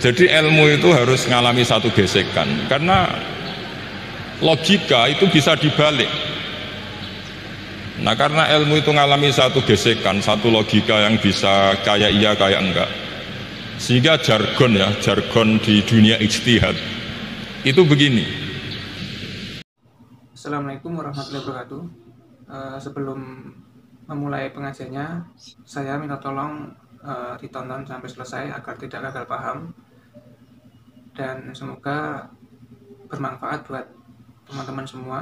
Jadi ilmu itu harus mengalami satu gesekan, karena logika itu bisa dibalik. Nah, karena ilmu itu mengalami satu gesekan, satu logika yang bisa kayak iya kayak enggak, sehingga jargon di dunia ijtihad itu begini. Assalamualaikum warahmatullahi wabarakatuh. Sebelum memulai pengajiannya, saya minta tolong ditonton sampai selesai agar tidak gagal paham, dan semoga bermanfaat buat teman-teman semua.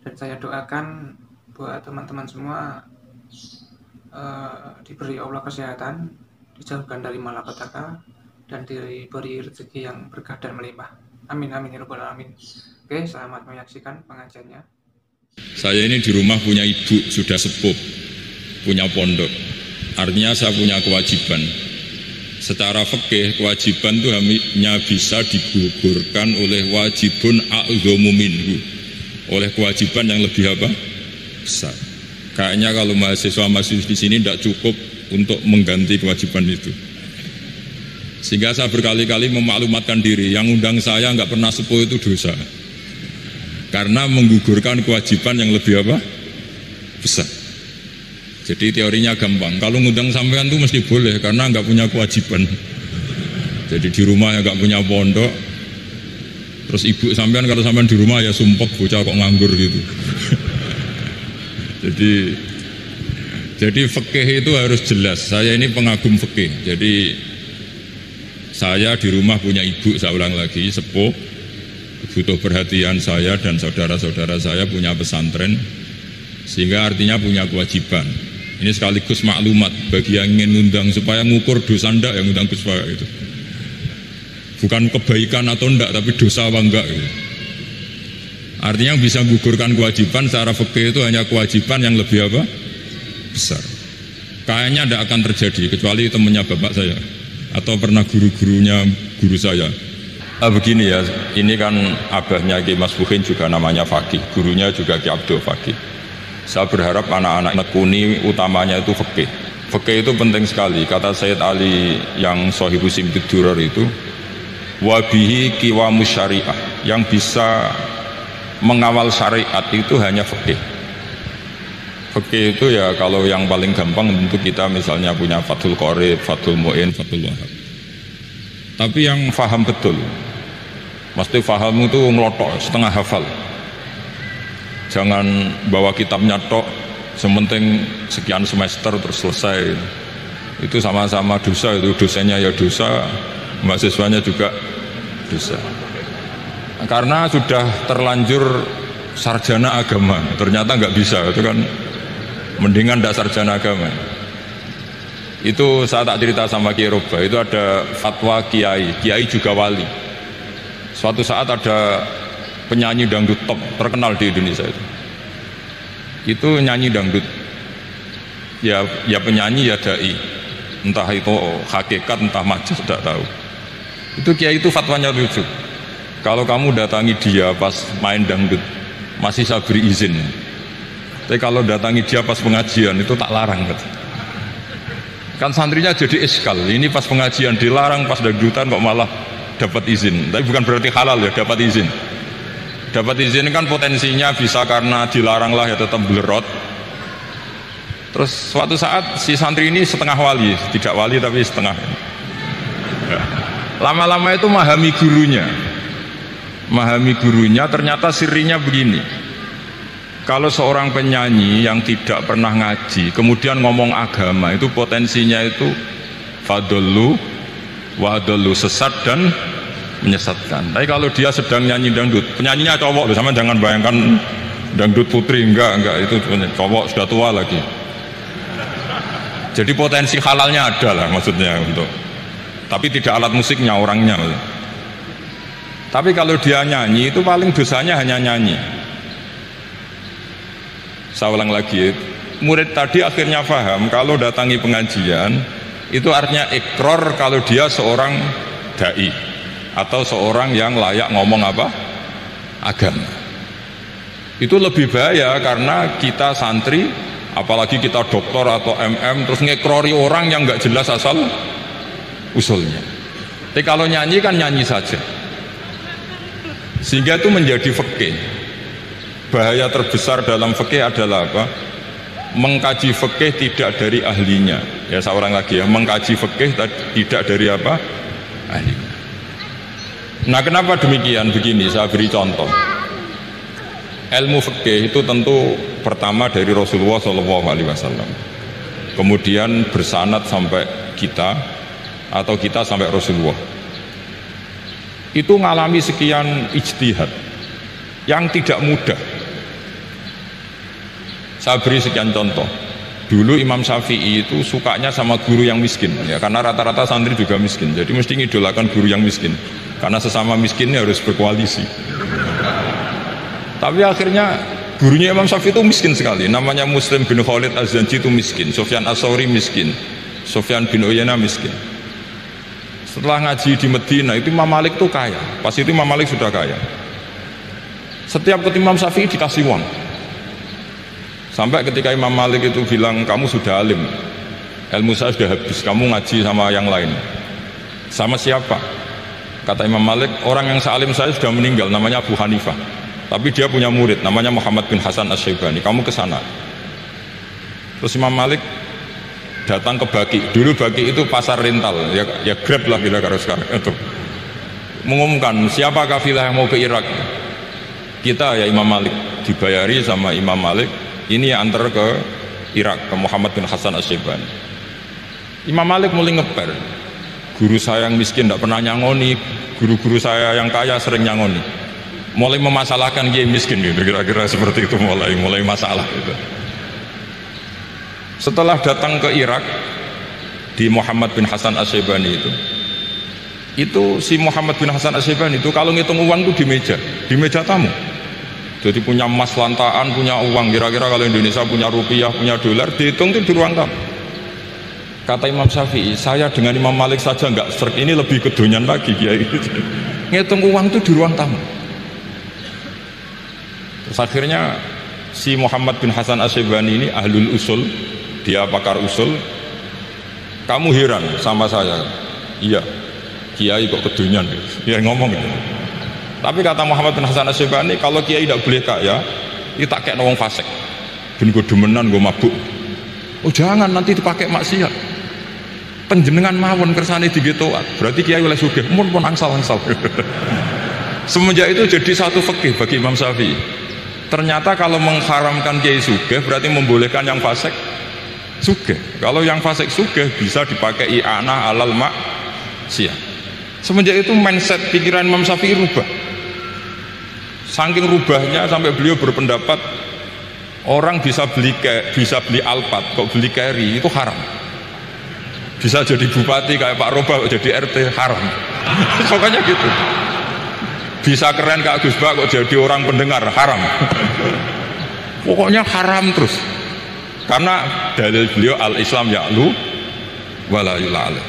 Dan saya doakan buat teman-teman semua diberi Allah kesehatan, dijauhkan dari malapetaka, dan diberi rezeki yang berkah dan melimpah. Amin amin ya rabbal alamin. Oke, selamat menyaksikan pengajiannya. Saya ini di rumah punya ibu sudah sepuh, punya pondok. Artinya saya punya kewajiban. Secara fikih kewajiban itu hanya bisa digugurkan oleh wajibun a'dhamu minhu, oleh kewajiban yang lebih apa? Besar. Kayaknya kalau mahasiswa-mahasiswa di sini tidak cukup untuk mengganti kewajiban itu. Sehingga saya berkali-kali memaklumatkan diri, yang undang saya nggak pernah sepuh itu dosa. Karena menggugurkan kewajiban yang lebih apa? Besar. Jadi teorinya gampang. Kalau ngundang sampean itu mesti boleh karena nggak punya kewajiban. Jadi di rumah ya nggak punya pondok. Terus ibu sampean kalau sampean di rumah ya sumpek bocah kok nganggur gitu. Jadi fikih itu harus jelas. Saya ini pengagum fikih. Jadi saya di rumah punya ibu, saya ulang lagi, sepuh, butuh perhatian saya dan saudara-saudara saya punya pesantren, sehingga artinya punya kewajiban. Ini sekaligus maklumat bagi yang ingin ngundang supaya ngukur dosa ndak yang ngundang Gus itu. Bukan kebaikan atau ndak, tapi dosa apa enggak gitu. Artinya bisa gugurkan kewajiban secara fikih itu hanya kewajiban yang lebih apa? Besar. Kayaknya ndak akan terjadi kecuali temannya bapak saya atau pernah guru-gurunya guru saya. Begini ya, ini kan abahnya Ki Mas Buhin juga namanya Faqih, gurunya juga Ki Abdul Faqih. Saya berharap anak-anak nekuni utamanya itu fikih. Fikih itu penting sekali. Kata Sayyid Ali yang Shahibu Simtud Durar itu, wabihi qiwamus syariah, yang bisa mengawal syariat itu hanya fikih. Fikih itu ya kalau yang paling gampang tentu kita misalnya punya Fathul Qorib, Fathul Mu'in, Fathul Wahab. Tapi yang faham betul, mesti fahammu itu ngelotok, setengah hafal. Jangan bawa kitabnya tok, sementing sekian semester terus selesai. Itu sama-sama dosa, itu dosennya ya dosa, mahasiswanya juga dosa. Karena sudah terlanjur sarjana agama, ternyata nggak bisa, itu kan mendingan tidak sarjana agama. Itu saya tak cerita sama Kiai Roba, itu ada fatwa Kiai juga wali. Suatu saat ada penyanyi dangdut top terkenal di Indonesia itu nyanyi dangdut, ya penyanyi ya dai, entah itu hakikat entah majaz tidak tahu. Itu Kiai itu fatwanya lucu, kalau kamu datangi dia pas main dangdut masih saya beri izin, tapi kalau datangi dia pas pengajian itu tak larang. Kan santrinya jadi iskal, ini pas pengajian dilarang, pas dangdutan kok malah dapat izin. Tapi bukan berarti halal ya, dapat izin. Dapat izin kan potensinya bisa karena dilarang lah ya tetap belerot. Terus suatu saat si santri ini setengah wali, tidak wali tapi setengah. Lama-lama itu memahami gurunya, ternyata sirinya begini. Kalau seorang penyanyi yang tidak pernah ngaji kemudian ngomong agama, itu potensinya itu fadollu wadollu, sesat dan menyesatkan. Tapi kalau dia sedang nyanyi dangdut, penyanyinya cowok loh, sama jangan bayangkan dangdut putri, enggak, itu cowok sudah tua lagi. Jadi potensi halalnya ada lah maksudnya untuk, tapi tidak alat musiknya, orangnya. Tapi kalau dia nyanyi itu paling dosanya hanya nyanyi. Saya ulang lagi, murid tadi akhirnya paham kalau datangi pengajian itu artinya ikrar kalau dia seorang dai atau seorang yang layak ngomong apa? Agama. Itu lebih bahaya karena kita santri, apalagi kita doktor atau MM, terus ngekrori orang yang nggak jelas asal usulnya. Tapi kalau nyanyi kan nyanyi saja. Sehingga itu menjadi fikih. Bahaya terbesar dalam fikih adalah apa? Mengkaji fikih tidak dari ahlinya. Ya seorang lagi ya, mengkaji fikih tidak dari apa? Ahlinya. Nah, kenapa demikian? Begini, saya beri contoh. Ilmu fikih itu tentu pertama dari Rasulullah SAW. Kemudian bersanad sampai kita atau kita sampai Rasulullah. Itu ngalami sekian ijtihad yang tidak mudah. Saya beri sekian contoh. Dulu Imam Syafi'i itu sukanya sama guru yang miskin, ya, karena rata-rata santri juga miskin. Jadi mesti ngidolakan guru yang miskin, karena sesama miskinnya harus berkoalisi. Tapi akhirnya gurunya Imam Syafi'i itu miskin sekali. Namanya Muslim bin Khalid Az-Zanji itu miskin, Sufyan As-Sauri miskin, Sufyan bin Uyainah miskin. Setelah ngaji di Medina itu Imam Malik itu kaya. Pas itu Imam Malik sudah kaya. Setiap ke Imam Syafi'i dikasih uang. Sampai ketika Imam Malik itu bilang, kamu sudah alim, ilmu saya sudah habis, kamu ngaji sama yang lain. Sama siapa? Kata Imam Malik, orang yang sealim saya sudah meninggal, namanya Abu Hanifah. Tapi dia punya murid, namanya Muhammad bin Hasan Asy-Syaibani. Kamu ke sana. Terus Imam Malik datang ke Baki. Dulu Baki itu pasar rental, ya Grab lah bila kalau sekarang itu. Mengumumkan siapa kafilah yang mau ke Irak. Kita ya Imam Malik, dibayari sama Imam Malik. Ini yang antar ke Irak, ke Muhammad bin Hasan Asy-Syaibani. Imam Malik mulai ngeper. Guru saya yang miskin tidak pernah nyangoni, guru-guru saya yang kaya sering nyangoni. Mulai memasalahkan dia miskin gitu, kira-kira seperti itu, mulai masalah gitu. Setelah datang ke Irak di Muhammad bin Hasan Asy-Syaibani itu si Muhammad bin Hasan Asy-Syaibani itu kalau ngitung uang itu di meja tamu. Jadi punya emas lantaan, punya uang, kira-kira kalau Indonesia punya rupiah, punya dolar, dihitung itu di ruang tamu. Kata Imam Syafi'i, saya dengan Imam Malik saja enggak serk, ini lebih kedonyan lagi kiai. Ngitung uang itu di ruang tamu. Terus akhirnya si Muhammad bin Hasan Asy-Syaibani ini ahlul usul, dia pakar usul. Kamu heran sama saya? Iya, kiai kok kedonyan? Dia ngomong gitu. Tapi kata Muhammad bin Hasan Asy-Syaibani, kalau kiai tidak boleh kaya, itu tak kayak wong fasik. Ben gue demenan, gue mabuk. Oh jangan, nanti dipakai maksiat. Penjenengan mawon kersane digetoat. Berarti kiai oleh sugih, mun pun angsal-angsal. Semenjak itu jadi satu fikih bagi Imam Syafi'i. Ternyata kalau mengharamkan kiai sugih berarti membolehkan yang fasik sugih. Kalau yang fasik sugih bisa dipakai i'anah alal maksiat. Semenjak itu mindset pikiran Imam Syafi'i rubah. Saking rubahnya sampai beliau berpendapat orang bisa beli Alphard, kok beli carry itu haram. Bisa jadi bupati kayak Pak Roba, kok jadi RT haram. Pokoknya gitu. Bisa keren kayak Gus Bak, kok jadi orang pendengar haram. Pokoknya haram terus. Karena dalil beliau al-Islam ya'lu wala yula'ala.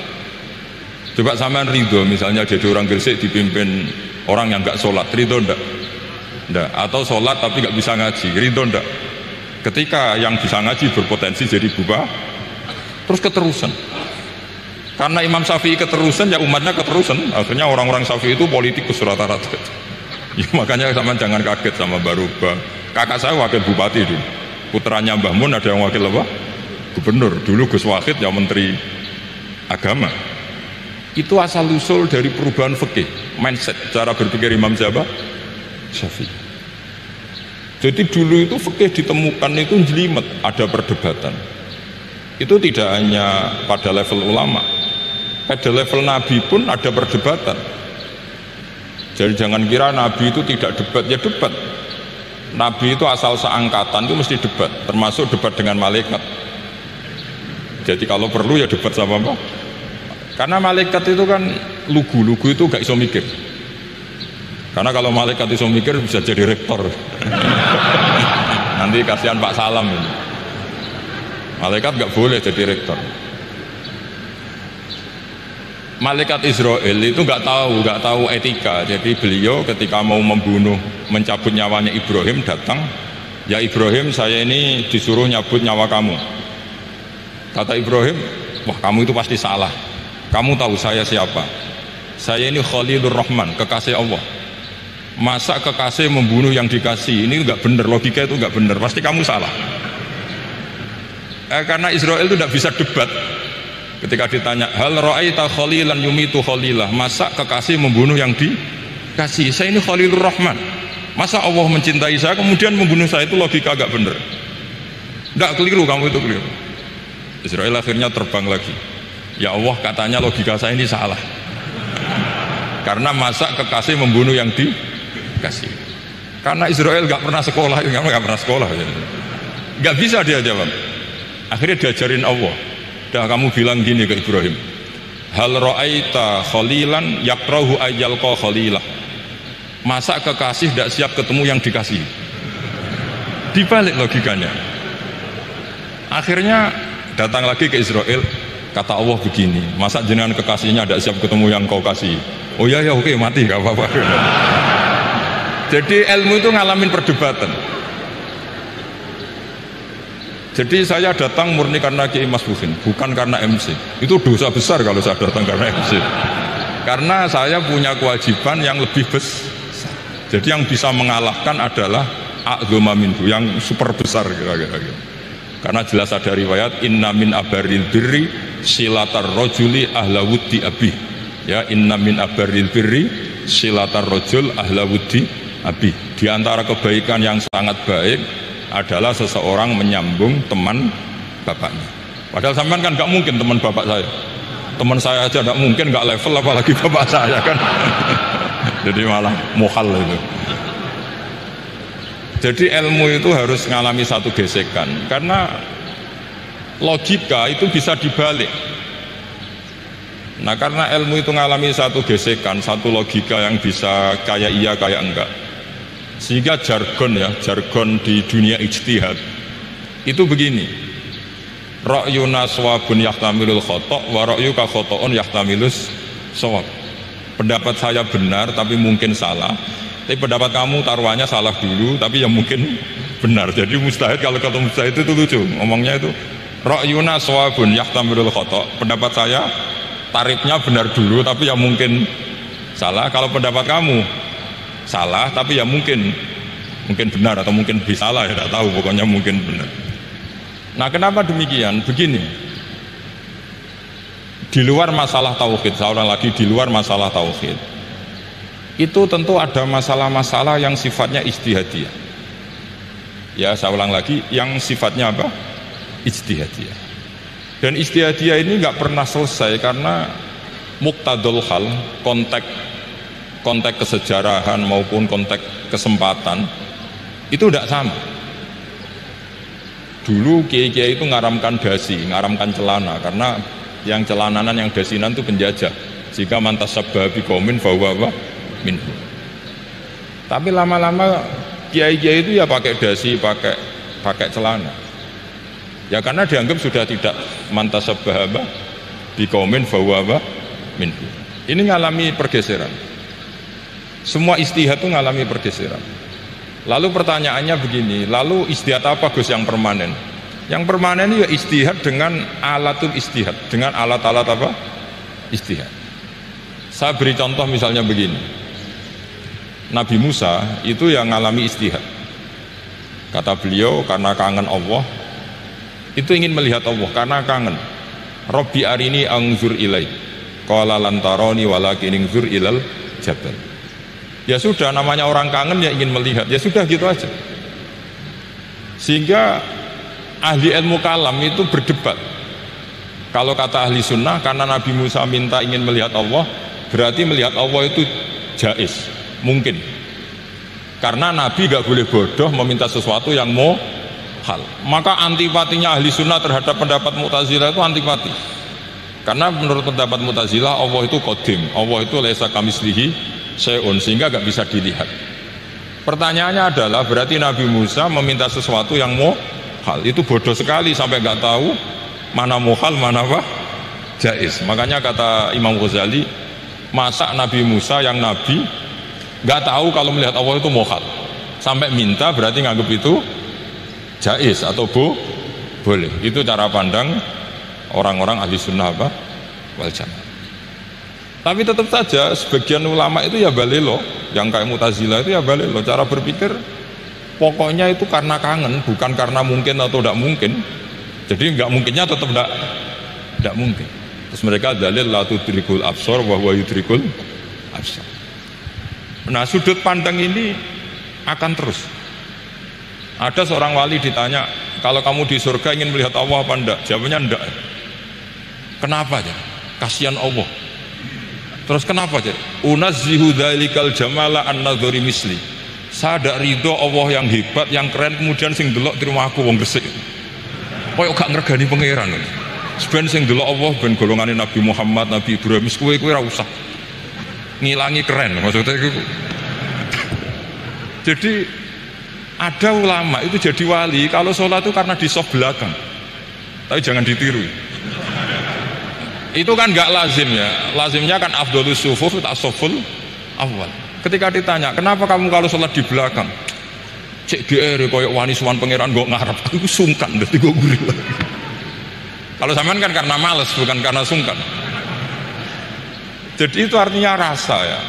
Coba sampean ridho misalnya jadi orang Gresik dipimpin orang yang nggak sholat, ridho ndak? Ndak. Atau sholat tapi nggak bisa ngaji, ridho ndak? Ketika yang bisa ngaji berpotensi jadi bubah, terus keterusan. Karena Imam Syafi'i keterusan, ya umatnya keterusan. Akhirnya orang-orang Syafi'i itu politikus rata-rata. Ya, makanya sampean jangan kaget sama Baruba. Kakak saya wakil bupati dulu. Putranya Mbah Mun ada yang wakil apa? Gubernur. Dulu Gus Wahid yang menteri agama. Itu asal usul dari perubahan fikih, mindset, cara berpikir Imam Syafi'i. Jadi dulu itu fikih ditemukan itu jelimet, ada perdebatan. Itu tidak hanya pada level ulama, pada level Nabi pun ada perdebatan. Jadi jangan kira Nabi itu tidak debat, ya debat. Nabi itu asal seangkatan itu mesti debat, termasuk debat dengan malaikat. Jadi kalau perlu ya debat sama apa? Karena malaikat itu kan lugu itu gak iso mikir. Karena kalau malaikat iso mikir bisa jadi rektor. Nanti kasihan Pak Salam ini. Malaikat gak boleh jadi rektor. Malaikat Israel itu gak tahu etika. Jadi beliau ketika mau mencabut nyawanya Ibrahim datang, ya Ibrahim, saya ini disuruh nyabut nyawa kamu. Kata Ibrahim, wah kamu itu pasti salah. Kamu tahu saya siapa? Saya ini Khalilur Rahman, kekasih Allah. Masa kekasih membunuh yang dikasih? Ini enggak benar, logika itu enggak benar, pasti kamu salah. Karena Israel itu tidak bisa debat. Ketika ditanya, hal ra'aita khalilan yumitu khalilah, masa kekasih membunuh yang dikasih? Saya ini Khalilur Rahman, masa Allah mencintai saya kemudian membunuh saya? Itu logika agak benar. Enggak, keliru, kamu itu keliru. Israel akhirnya terbang lagi. Ya Allah, katanya logika saya ini salah. Karena masa kekasih membunuh yang dikasih? Karena Israel enggak pernah sekolah, enggak pernah sekolah. Enggak bisa dia jawab. Akhirnya diajarin Allah. Dah kamu bilang gini ke Ibrahim, hal ra'aita khalilan yakrahu ayyalqa khalilah, masa kekasih tidak siap ketemu yang dikasih? Dibalik logikanya. Akhirnya datang lagi ke Israel, kata Allah begini, masa jenengan kekasihnya tidak siap ketemu yang kau kasih? Oh ya oke, mati gak apa-apa. Jadi ilmu itu ngalamin perdebatan. Jadi saya datang murni karena Kiai Mas Bukin, bukan karena MC. Itu dosa besar kalau saya datang karena MC. Karena saya punya kewajiban yang lebih besar. Jadi yang bisa mengalahkan adalah a'dzama minhu, yang super besar kira-kira. Karena jelas ada riwayat inna min abaril birri silatar rajuli ahla wuddi abi. Ya, inna min abaril birri silatar rajul ahla wuddi abi. Di antara kebaikan yang sangat baik adalah seseorang menyambung teman bapaknya. Padahal sampean kan nggak mungkin teman bapak saya. Teman saya aja nggak mungkin, nggak level apalagi bapak saya kan. Jadi malah mohal itu. Jadi ilmu itu harus mengalami satu gesekan, karena logika itu bisa dibalik. Nah, karena ilmu itu mengalami satu gesekan, satu logika yang bisa kayak iya kayak enggak. Sehingga jargon di dunia ijtihad itu begini, ra'yuna shawabun yahtamilul khata' wa ra'yuka khata'un yahtamilus shawab. Pendapat saya benar tapi mungkin salah, tapi pendapat kamu taruhannya salah dulu tapi yang mungkin benar. Jadi mustahid, kalau kata mustahid itu lucu ngomongnya itu, ra'yuna shawabun yahtamilul khata', pendapat saya tarifnya benar dulu tapi yang mungkin salah. Kalau pendapat kamu salah tapi ya mungkin benar atau mungkin bisa salah, ya tidak tahu, pokoknya mungkin benar. Nah, kenapa demikian? Begini, di luar masalah tauhid, saya ulang lagi, di luar masalah tauhid itu tentu ada masalah-masalah yang sifatnya ijtihadiyah. Ya, saya ulang lagi, yang sifatnya apa? Ijtihadiyah. Dan ijtihadiyah ini nggak pernah selesai karena muqtadul hal, konteks kesejarahan maupun konteks kesempatan itu tidak sama. Dulu kiai-kiai itu ngaramkan dasi, ngaramkan celana, karena yang celananan, yang dasinan itu penjajah. Jika mantas sabah biqaumin fahuwa minhu. Tapi lama-lama kiai-kiai itu ya pakai dasi, pakai celana. Ya karena dianggap sudah tidak mantas sabah biqaumin fahuwa minhu. Ini ngalami pergeseran. Semua ijtihad itu ngalami pergeseran. Lalu pertanyaannya begini, lalu ijtihad apa Gus yang permanen? Yang permanen itu ya ijtihad dengan alatul ijtihad, dengan alat-alat apa? Ijtihad. Saya beri contoh misalnya begini. Nabi Musa itu yang ngalami ijtihad. Kata beliau karena kangen Allah, itu ingin melihat Allah karena kangen. Rabbi arini anzur ilai. Qala lan tarani walakin anzur ilal jabal. Ya sudah, namanya orang kangen ya ingin melihat, ya sudah gitu aja. Sehingga ahli ilmu kalam itu berdebat. Kalau kata ahli sunnah, karena Nabi Musa minta ingin melihat Allah, berarti melihat Allah itu jaiz, mungkin. Karena Nabi gak boleh bodoh meminta sesuatu yang mohal. Maka antipatinya ahli sunnah terhadap pendapat Mu'tazilah itu antipati. Karena menurut pendapat Mu'tazilah Allah itu qadim, Allah itu laisa kamitslihi syai'un, sehingga gak bisa dilihat. Pertanyaannya adalah berarti Nabi Musa meminta sesuatu yang mohal, itu bodoh sekali sampai gak tahu mana mohal mana apa jaiz. Makanya kata Imam Ghazali, masa Nabi Musa yang Nabi gak tahu kalau melihat Allah itu mohal sampai minta, berarti nganggap itu jaiz atau boleh. Itu cara pandang orang-orang ahli sunnah apa? Wal jamaah. Tapi tetap saja sebagian ulama itu ya balelo, yang kayak Mu'tazilah itu ya balelo. Cara berpikir pokoknya itu karena kangen, bukan karena mungkin atau tidak mungkin. Jadi nggak mungkinnya tetap tidak mungkin. Terus mereka dalil la tudrikul absar wa huwa yudrikul absar. Nah, sudut pandang ini akan terus. Ada seorang wali ditanya, kalau kamu di surga ingin melihat Allah apa enggak? Jawabnya enggak. Kenapa aja? Kasihan Allah. Terus kenapa aja? Unazzihu dzalikal jamala an nadhari misli. Saya tidak ridho Allah yang hebat, yang keren, kemudian sing delok di rumah aku wong gresik. Koyok gak ngergani pangeran. Sebenarnya sing delok Allah ben golongane Nabi Muhammad, Nabi Ibrahim, kowe ora usah ngilangi keren maksudnya itu. Jadi ada ulama itu jadi wali kalau sholat itu karena di soft belakang, tapi jangan ditiru. Itu kan nggak lazim ya, lazimnya kan afdhalus sufuf tak soful awal. Ketika ditanya kenapa kamu kalau sholat di belakang, cek DR koyok wani suwan pangeran gak ngarep, aku sungkan dadi gue gurih lagi. Kalau sampean kan karena males bukan karena sungkan. Jadi itu artinya rasa ya.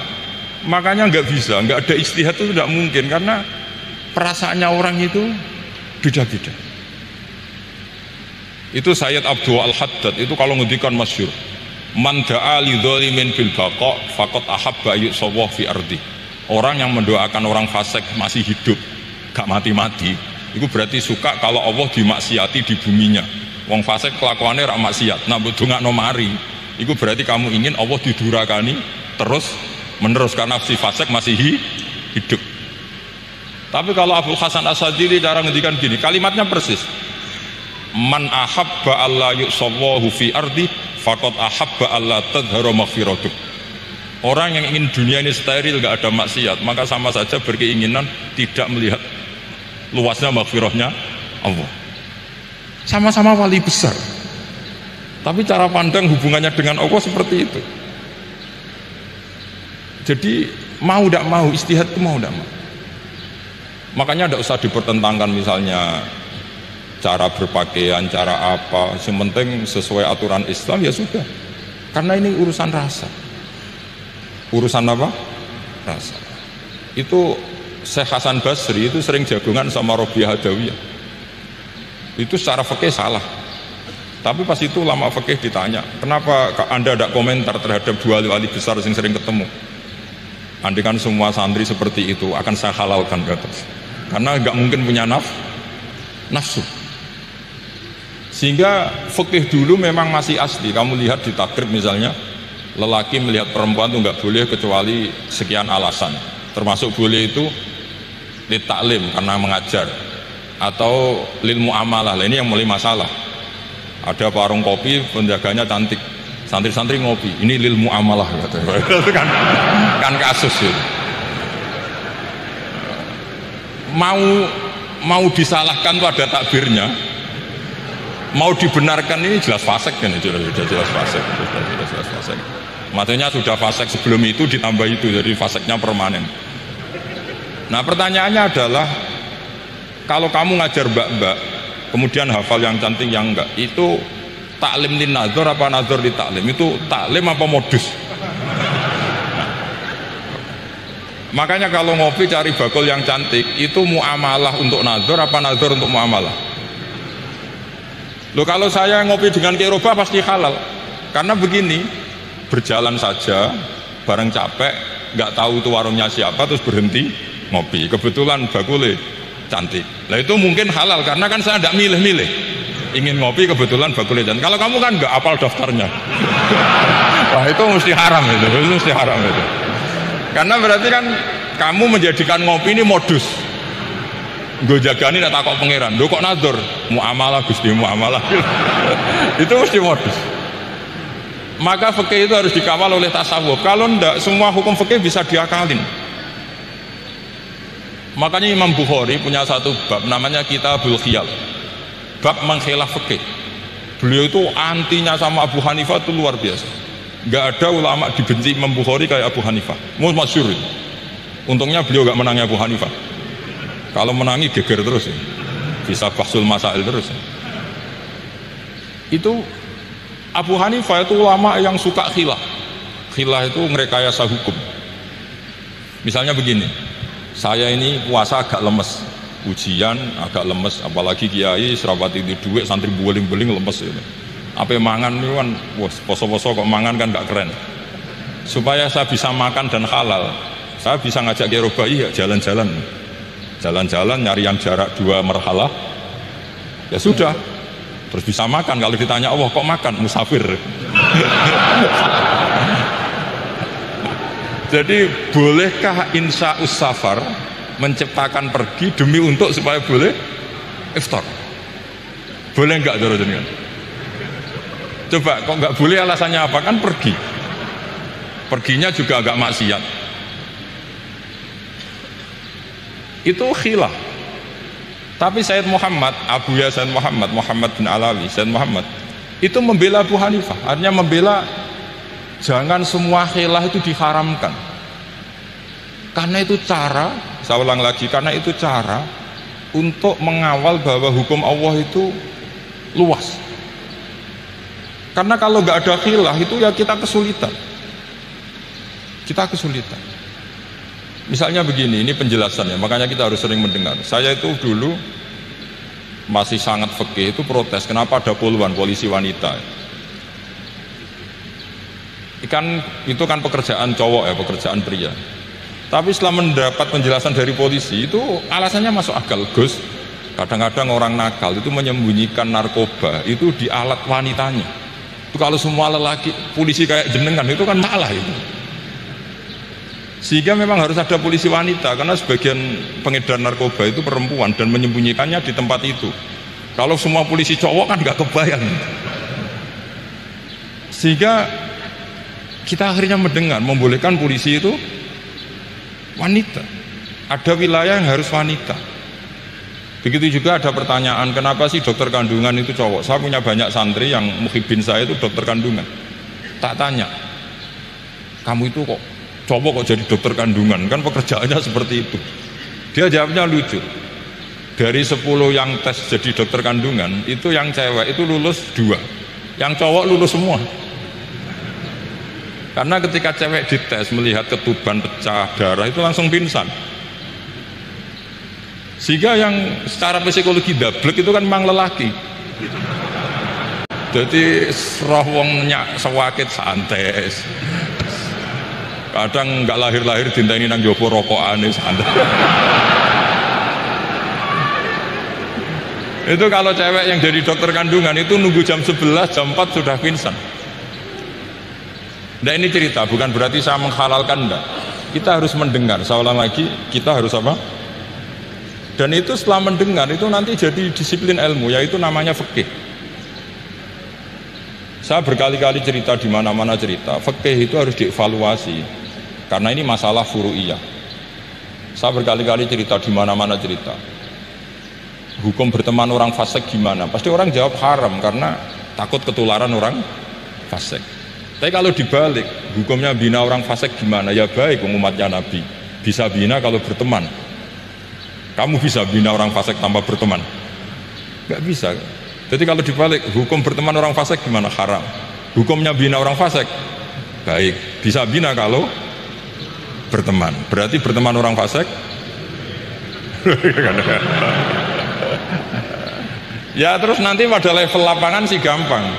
Makanya nggak bisa, nggak ada ijtihad itu tidak mungkin karena perasaannya orang itu beda-beda. Itu Sayyid Abdul Al-Haddad itu kalau ngendikan masyhur, man da'a li dzalimin bil baqa faqad ahabba yusawwa fi ardi. Orang yang mendoakan orang fasik masih hidup, gak mati-mati, itu berarti suka kalau Allah dimaksiati di buminya. Wong fasik kelakuannya rak maksiat, nah mbok dongakno mari. Itu berarti kamu ingin Allah didurakani terus menerus karena si fasik masih hidup. Tapi kalau Abul Hasan As-Sadili cara ngendikan gini, kalimatnya persis. Man ahabba alla yusawwahu fi ardi faqad ahabba alla tadhharu maghfiratuh. Orang yang ingin dunia ini steril gak ada maksiat, maka sama saja berkeinginan tidak melihat luasnya maghfirahnya Allah. Sama-sama wali besar, tapi cara pandang hubungannya dengan Allah seperti itu. Jadi mau tidak mau, ijtihad itu mau tidak mau. Makanya tidak usah dipertentangkan misalnya cara berpakaian, cara apa, yang penting sesuai aturan Islam ya sudah. Karena ini urusan rasa. Urusan apa? Rasa. Itu Syekh Hasan Basri itu sering jagungan sama Robiah Hadawiyah. Itu secara fikih salah. Tapi pas itu ulama fikih ditanya, kenapa Anda tidak komentar terhadap dua wali besar yang sering ketemu? Andai kan semua santri seperti itu akan saya halalkan ke atas. Karena nggak mungkin punya nafsu. Sehingga fikih dulu memang masih asli. Kamu lihat di takrib misalnya, lelaki melihat perempuan itu nggak boleh kecuali sekian alasan. Termasuk boleh itu li taklim karena mengajar, atau lil muamalah. Ini yang mulai masalah. Ada warung kopi, penjaganya cantik, santri-santri ngopi, ini lil muamalah katanya. Itu kan kasus itu. Mau disalahkan tuh ada takbirnya, mau dibenarkan ini jelas fasik kan, jelas fasik. Maksudnya sudah fasik sebelum itu ditambah itu, jadi fasiknya permanen. Nah pertanyaannya adalah, kalau kamu ngajar mbak-mbak kemudian hafal yang cantik yang enggak, itu taklim lin nazar apa nazar di taklim? Itu taklim apa modus? Makanya kalau ngopi cari bakul yang cantik, itu muamalah untuk nazar apa nazar untuk muamalah? Loh, kalau saya ngopi dengan kiroba pasti halal. Karena begini, berjalan saja, bareng capek, nggak tahu itu warungnya siapa, terus berhenti ngopi. Kebetulan bakulnya cantik. Nah itu mungkin halal, karena kan saya tidak milih-milih. Ingin ngopi kebetulan bakulnya cantik. Kalau kamu kan nggak hafal daftarnya. Wah itu mesti haram itu, mesti haram itu. Karena berarti kan kamu menjadikan ngopi ini modus. Gue jagani nak takok pangeran. Lo kok nazar? Muamalah Gusti, muamalah. Itu mesti modus. Maka fikih itu harus dikawal oleh tasawuf. Kalau ndak, semua hukum fikih bisa diakalin. Makanya Imam Bukhari punya satu bab namanya Kitabul Khiyal. Bab mengkhilaf fikih. Beliau itu antinya sama Abu Hanifah itu luar biasa. Gak ada ulama dibenci Imam Bukhari kayak Abu Hanifah. Masyhur. Untungnya beliau gak menangi Abu Hanifah. Kalau menangi geger terus ya. Bisa bahsul masail terus ya. Itu Abu Hanifah itu ulama yang suka khilaf. Khilaf itu ngerekayasa hukum. Misalnya begini, saya ini puasa agak lemes, ujian agak lemes, apalagi kiai serapati di duit, santri beling-beling lemes ini. Apa mangan itu kan, wah poso-poso kok mangan kan gak keren. Supaya saya bisa makan dan halal, saya bisa ngajak kiai Robai ya jalan-jalan, nyari yang jarak 2 merhalah, ya sudah, terus bisa makan. Kalau ditanya Allah kok makan, musafir. Jadi bolehkah insa'us safar menciptakan pergi demi untuk supaya boleh iftar? Boleh enggak cara jenengan? Coba kok enggak boleh, alasannya apa? Kan pergi. Perginya juga agak maksiat. Itu khilaf. Tapi Sayyid Muhammad, Abuya Sayyid Muhammad, Muhammad bin Alawi, Sayyid Muhammad itu membela Abu Hanifah, artinya membela jangan semua khilaf itu diharamkan. Karena itu cara, saya ulang lagi, karena itu cara untuk mengawal bahwa hukum Allah itu luas. Karena kalau nggak ada khilaf itu ya kita kesulitan. Misalnya begini, ini penjelasannya, makanya kita harus sering mendengar. Saya itu dulu masih sangat fikih itu protes, kenapa ada puluhan polisi wanita? Itu kan pekerjaan cowok ya, pekerjaan pria. Tapi setelah mendapat penjelasan dari polisi itu alasannya masuk akal. Gus, kadang-kadang orang nakal itu menyembunyikan narkoba itu di alat wanitanya. Itu kalau semua lelaki polisi kayak jenengan itu kan salah itu. Sehingga memang harus ada polisi wanita, karena sebagian pengedar narkoba itu perempuan dan menyembunyikannya di tempat itu. Kalau semua polisi cowok kan nggak kebayang. Sehingga kita akhirnya mendengar membolehkan polisi itu wanita. Ada wilayah yang harus wanita. Begitu juga ada pertanyaan, kenapa sih dokter kandungan itu cowok? Saya punya banyak santri yang muhibin saya itu dokter kandungan. Tak tanya, kamu itu kok cowok kok jadi dokter kandungan? Kan pekerjaannya seperti itu. Dia jawabnya lucu. Dari 10 yang tes jadi dokter kandungan, itu yang cewek itu lulus 2, yang cowok lulus semua. Karena ketika cewek dites melihat ketuban pecah darah itu langsung pingsan. Sehingga yang secara psikologi dablek itu kan memang lelaki. Jadi roh wong nyak sewakit santai. Kadang nggak lahir-lahir dinteni nang jopo rokokane santai. Itu kalau cewek yang jadi dokter kandungan itu nunggu jam 11, jam 4 sudah pingsan. Nah ini cerita, bukan berarti saya menghalalkan, enggak. Kita harus mendengar, saya ulang lagi, kita harus apa? Dan itu setelah mendengar itu nanti jadi disiplin ilmu, yaitu namanya fikih. Saya berkali-kali cerita di mana-mana cerita, fikih itu harus dievaluasi, karena ini masalah furu'iyah. Saya berkali-kali cerita di mana-mana cerita. Hukum berteman orang fasik gimana? Pasti orang jawab haram karena takut ketularan orang fasik. Tapi kalau dibalik, hukumnya bina orang fasik gimana? Ya baik, umatnya Nabi bisa bina kalau berteman. Kamu bisa bina orang fasik tanpa berteman? Gak bisa. Jadi kalau dibalik, hukum berteman orang fasik gimana? Haram. Hukumnya bina orang fasik baik, bisa bina kalau berteman. Berarti berteman orang fasik ya terus nanti pada level lapangan sih gampang.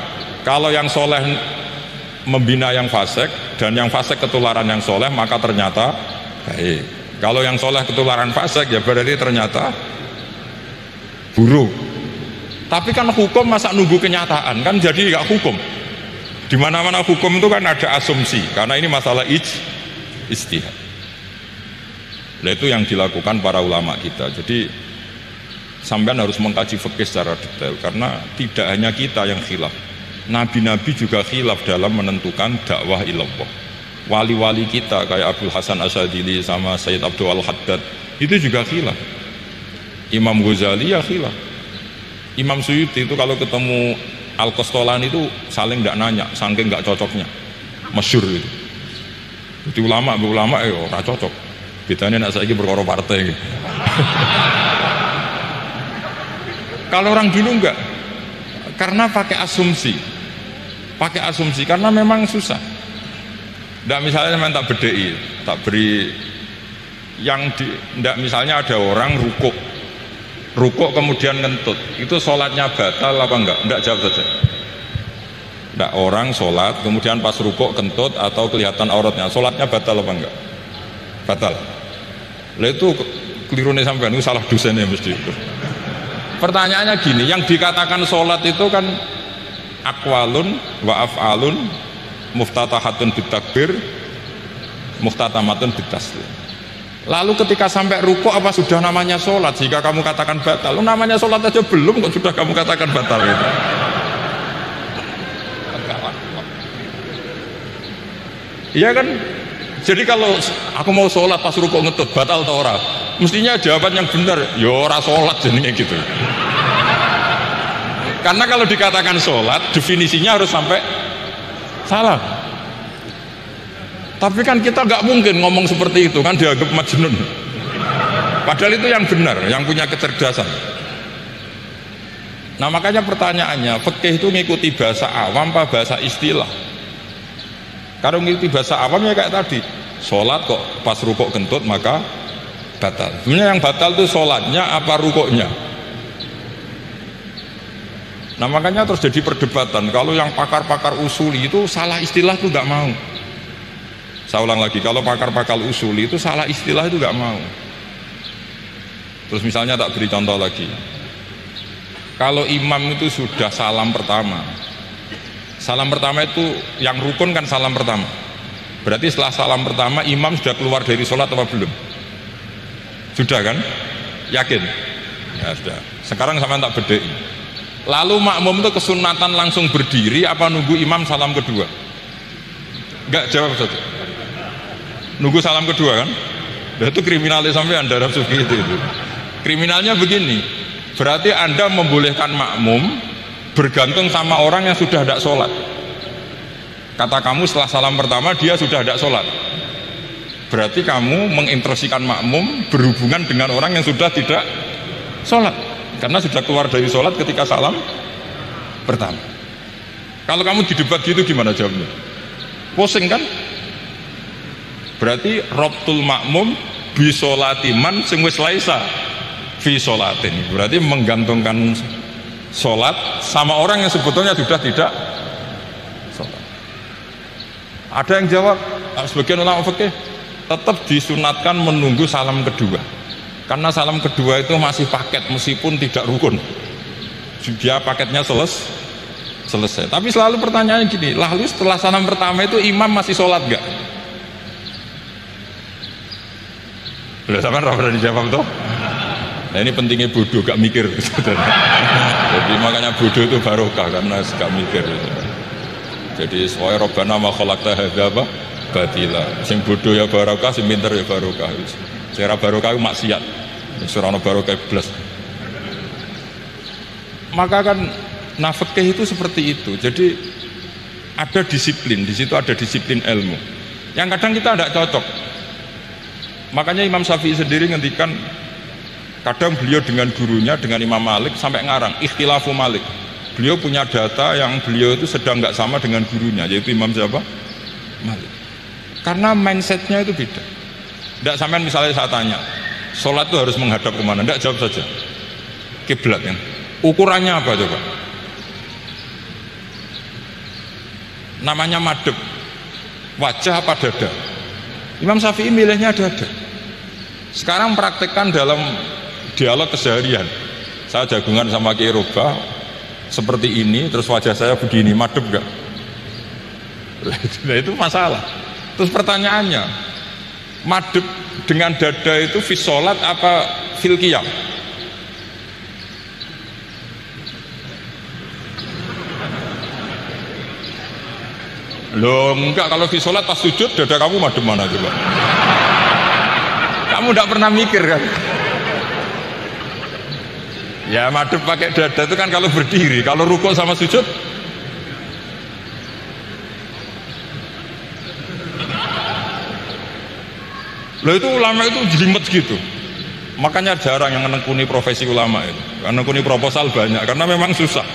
Kalau yang soleh membina yang fasik dan yang fasik ketularan yang soleh, maka ternyata baik. Kalau yang soleh ketularan fasik ya berarti ternyata buruk. Tapi kan hukum masa nunggu kenyataan, kan jadi nggak hukum. Di mana-mana hukum itu kan ada asumsi, karena ini masalah ijtihad. Nah itu yang dilakukan para ulama kita. Jadi sampean harus mengkaji fikih secara detail, karena tidak hanya kita yang khilaf. Nabi-nabi juga khilaf dalam menentukan dakwah ilallah. Wali-wali kita kayak Abdul Hasan Asyadili sama Sayyid Abdul Al-Haddad itu juga khilaf. Imam Ghazali ya khilaf. Imam Suyuti itu kalau ketemu Al-Qastolani itu saling nggak nanya, saking nggak cocoknya, masyhur itu. Jadi ulama ora cocok. Bedanya nak saiki perkara partai. Kalau orang dulu enggak, karena pakai asumsi karena memang susah. Ndak misalnya memang tak bedei, tak beri yang di, ndak misalnya ada orang rukuk kemudian ngentut, itu sholatnya batal apa enggak? Ndak, jawab saja. Ndak, orang sholat kemudian pas rukuk kentut atau kelihatan auratnya, sholatnya batal apa enggak? Batal. Lah itu kelirune sampean, itu salah dosennya mesti itu. Pertanyaannya gini, yang dikatakan sholat itu kan aqwalun wa af'alun muftatahatun bitakbir muftatamatun bitaslim. Lalu ketika sampai rukuk apa sudah namanya sholat jika kamu katakan batal? Lu namanya sholat aja belum kok sudah kamu katakan batal itu. Iya kan? Jadi kalau aku mau sholat pas rukuk ngetut batal atau ora? Mestinya jawaban yang benar, ya ora sholat jadinya gitu. Karena kalau dikatakan sholat definisinya harus sampai salah. Tapi kan kita nggak mungkin ngomong seperti itu, kan dianggap majnun. Padahal itu yang benar, yang punya kecerdasan. Nah makanya pertanyaannya, fikih itu ngikuti bahasa awam apa bahasa istilah? Kalau ngikuti bahasa awam ya kayak tadi, sholat kok pas rukuk kentut maka batal. Sebenarnya yang batal itu sholatnya apa rukuknya? Nah makanya terus jadi perdebatan. Kalau yang pakar-pakar usuli itu salah istilah itu nggak mau. Saya ulang lagi, kalau pakar-pakar usuli itu salah istilah itu nggak mau. Terus misalnya tak beri contoh lagi. Kalau imam itu sudah salam pertama itu yang rukun kan salam pertama. Berarti setelah salam pertama imam sudah keluar dari sholat apa belum? Sudah kan? Yakin? Ya sudah. Sekarang sama tak bedai. Lalu makmum itu kesunatan langsung berdiri apa nunggu imam salam kedua? Enggak, jawab saja. Nunggu salam kedua kan? Nah, itu kriminalnya sampai Anda Arab Sufi itu. Kriminalnya begini, berarti Anda membolehkan makmum bergantung sama orang yang sudah tidak sholat. Kata kamu setelah salam pertama dia sudah tidak sholat, berarti kamu menginstruksikan makmum berhubungan dengan orang yang sudah tidak sholat, karena sudah keluar dari sholat ketika salam pertama. Kalau kamu didebat gitu gimana jawabnya? Pusing kan? Berarti robtul makmum bisolatiman sing wis laisa fi sholatin. Berarti menggantungkan sholat sama orang yang sebetulnya sudah tidak sholat. Ada yang jawab, sebagian ulama fikih tetap disunatkan menunggu salam kedua, karena salam kedua itu masih paket meskipun tidak rukun, dia paketnya selesai. Tapi selalu pertanyaannya gini, lalu setelah salam pertama itu imam masih sholat gak? Udah sampai pernah dijawab tuh. Nah ini pentingnya bodoh, gak mikir. Jadi makanya bodoh itu barokah karena gak mikir. Jadi soalnya Rabbana ma khalaqta hadza batila. Sing bodoh ya barokah, sing pinter ya barokah. Sing ora barokah itu maksiat. Ora ono barokah blas. Maka kan fikih itu seperti itu. Jadi ada disiplin, di situ ada disiplin ilmu. Yang kadang kita tidak cocok. Makanya Imam Syafi'i sendiri ngendikan, kadang beliau dengan gurunya, dengan Imam Malik sampai ngarang ikhtilafu Malik. Beliau punya data yang beliau itu sedang nggak sama dengan gurunya, yaitu Imam siapa? Malik. Karena mindsetnya itu beda. Tidak sampai misalnya saya tanya, sholat itu harus menghadap kemana? Tidak, jawab saja. Kiblat kan? Ukurannya apa coba? Namanya madhep. Wajah apa dada? Imam Syafi'i milihnya dada. Sekarang praktekkan dalam dialog keseharian. Saya jagungan sama Kiai Roba seperti ini, terus wajah saya begini, madhep gak? Nah itu masalah. Terus pertanyaannya, madhep dengan dada itu fi sholat apa fil qiyam? Loh enggak, kalau fi sholat pas sujud dada kamu madhep mana coba? Kamu enggak pernah mikir kan? Ya madhep pakai dada itu kan kalau berdiri, kalau rukuk sama sujud loh itu ulama itu jelimet gitu. Makanya jarang yang menekuni profesi ulama itu. Menekuni proposal banyak karena memang susah.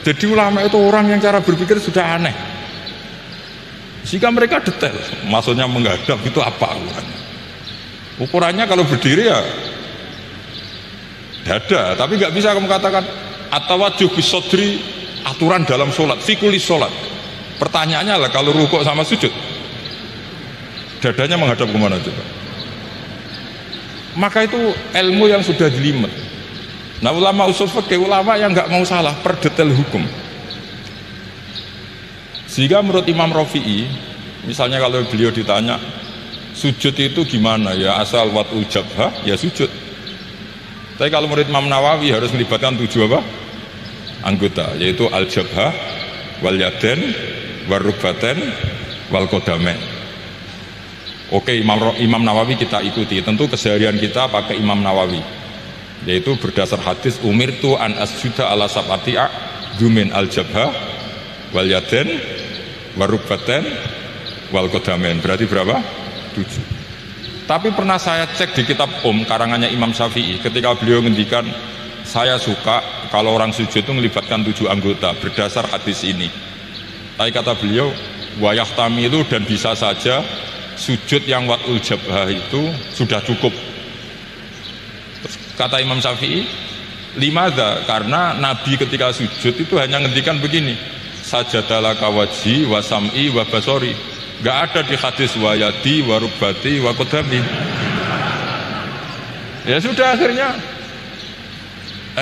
Jadi ulama itu orang yang cara berpikir sudah aneh. Sehingga mereka detail, maksudnya menghadap itu apa ukurannya. Ukurannya kalau berdiri ya dada, tapi nggak bisa kamu katakan at-tawajjuh bis-sodri, aturan dalam sholat, fikuli sholat. Pertanyaannya lah, kalau rukuk sama sujud dadanya menghadap kemana coba? Maka itu ilmu yang sudah jelimet. Nah ulama usul fikih, ulama yang nggak mau salah per detail hukum. Sehingga menurut Imam Rafi'i, misalnya kalau beliau ditanya sujud itu gimana ya, asal watul jabhah ya sujud. Tapi kalau menurut Imam Nawawi harus melibatkan 7 apa? Anggota, yaitu al-jabhah, wal yaden, wal rukbaten, wal qadamain. Oke, Imam Nawawi kita ikuti. Tentu keseharian kita pakai Imam Nawawi, yaitu berdasar hadis umirtu an asjuda ala sab'ati a'dzumin al-jabhah, wal yaden, wal rukbaten, wal qadamain. Berarti berapa? 7. Tapi pernah saya cek di kitab karangannya Imam Syafi'i, ketika beliau ngendikan saya suka kalau orang sujud itu melibatkan 7 anggota berdasar hadis ini. Tapi kata beliau wayahtami itu, dan bisa saja sujud yang watul jabhah itu sudah cukup. Terus kata Imam Syafi'i, limadha, karena Nabi ketika sujud itu hanya ngendikan begini, sajadalaka wajhi wa sam'i wa basori. Gak ada di hadis wayadi, warubati, wakodami. Ya sudah, akhirnya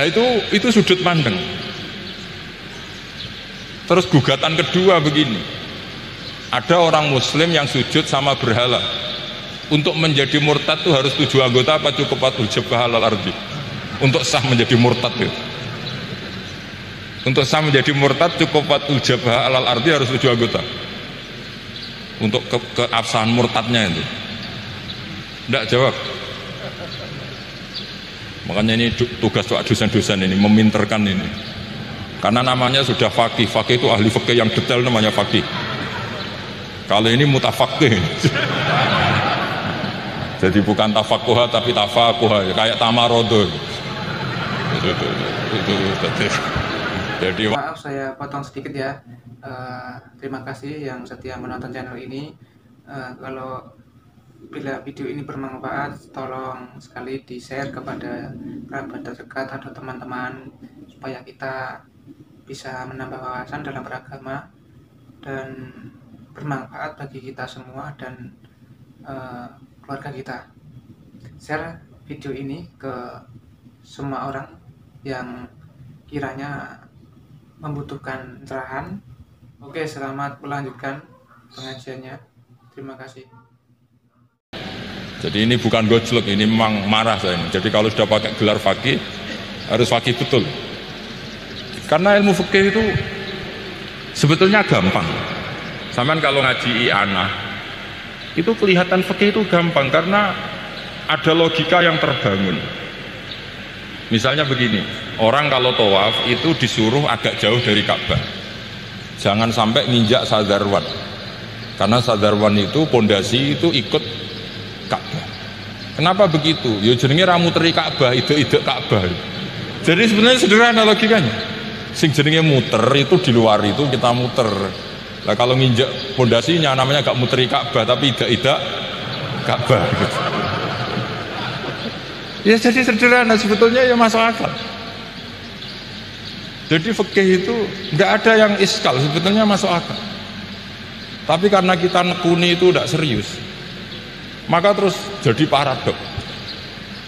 itu sudut pandang. Terus gugatan kedua begini, ada orang muslim yang sujud sama berhala. Untuk menjadi murtad itu harus 7 anggota apa cukup watul jabhah alal ardi? Untuk sah menjadi murtad itu, untuk sah menjadi murtad cukup watul jabhah alal ardi harus 7 anggota. Untuk keabsahan murtadnya itu tidak jawab. Makanya ini tugas dosen-dosen ini meminterkan ini, karena namanya sudah faqih. Faqih itu ahli fikih yang detail, namanya faqih. Kalau ini mutafaqih jadi bukan tafakuha tapi tafakuha, kayak tamarodo. Jadi maaf saya potong sedikit ya. Terima kasih yang setia menonton channel ini. Kalau bila video ini bermanfaat, tolong sekali di share kepada kerabat terdekat atau teman-teman, supaya kita bisa menambah wawasan dalam beragama dan bermanfaat bagi kita semua dan keluarga kita. Share video ini ke semua orang yang kiranya membutuhkan cerahan. Oke, selamat melanjutkan pengajiannya. Terima kasih. Jadi ini bukan gojlok, ini memang marah saya ini. Jadi kalau sudah pakai gelar fakih, harus fakih betul. Karena ilmu fikih itu sebetulnya gampang. Sampai kalau ngaji i'anah, itu kelihatan fikih itu gampang karena ada logika yang terbangun. Misalnya begini, orang kalau tawaf itu disuruh agak jauh dari Ka'bah, jangan sampai nginjak sadarwan, karena sadarwan itu pondasi itu ikut Ka'bah. Kenapa begitu? Ya jenenge ra muteri Ka'bah, ide-ide Ka'bah. Jadi sebenarnya sederhana logikanya. Sing jenenge muter itu di luar itu kita muter. Nah kalau nginjak pondasinya namanya gak muteri Ka'bah tapi ide-ide Ka'bah gitu. Ya jadi sederhana, sebetulnya ya masuk akal. Jadi fikih itu nggak ada yang iskal, sebetulnya masuk akal. Tapi karena kita nekuni itu tidak serius, maka terus jadi paradok.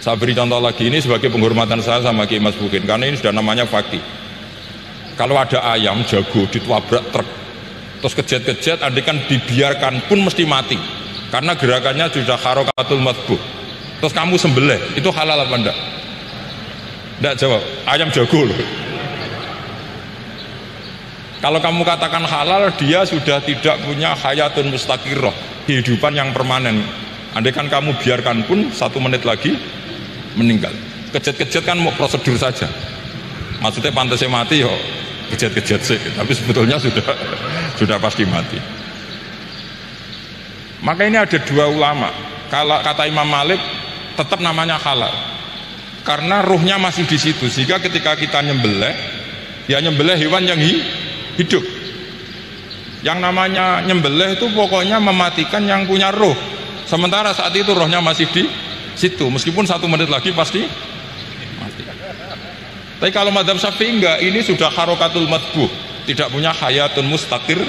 Saya beri contoh lagi, ini sebagai penghormatan saya sama Ki Mas Bukin, karena ini sudah namanya fakih. Kalau ada ayam jago ditwabrak truk, terus kejet-kejet, andikan dibiarkan pun mesti mati, karena gerakannya sudah harokatul matbuh. Terus kamu sembelih, itu halal apa enggak? Enggak jawab, ayam jago loh. Kalau kamu katakan halal, dia sudah tidak punya hayatun mustaqirrah, kehidupan yang permanen. Andai kan kamu biarkan pun 1 menit lagi meninggal. Kejet-kejet kan mau prosedur saja, maksudnya pantasnya mati yo kejet-kejet sih, tapi sebetulnya sudah pasti mati. Maka ini ada 2 ulama. Kalau kata Imam Malik tetap namanya halal karena ruhnya masih di situ, sehingga ketika kita nyembelih ya nyembelih hewan yang hidup. Yang namanya nyembelih itu pokoknya mematikan yang punya roh. Sementara saat itu rohnya masih di situ, meskipun 1 menit lagi pasti mati. Tapi kalau madzhab Syafi'i enggak, ini sudah harokatul matbuh, tidak punya hayatun mustaqir.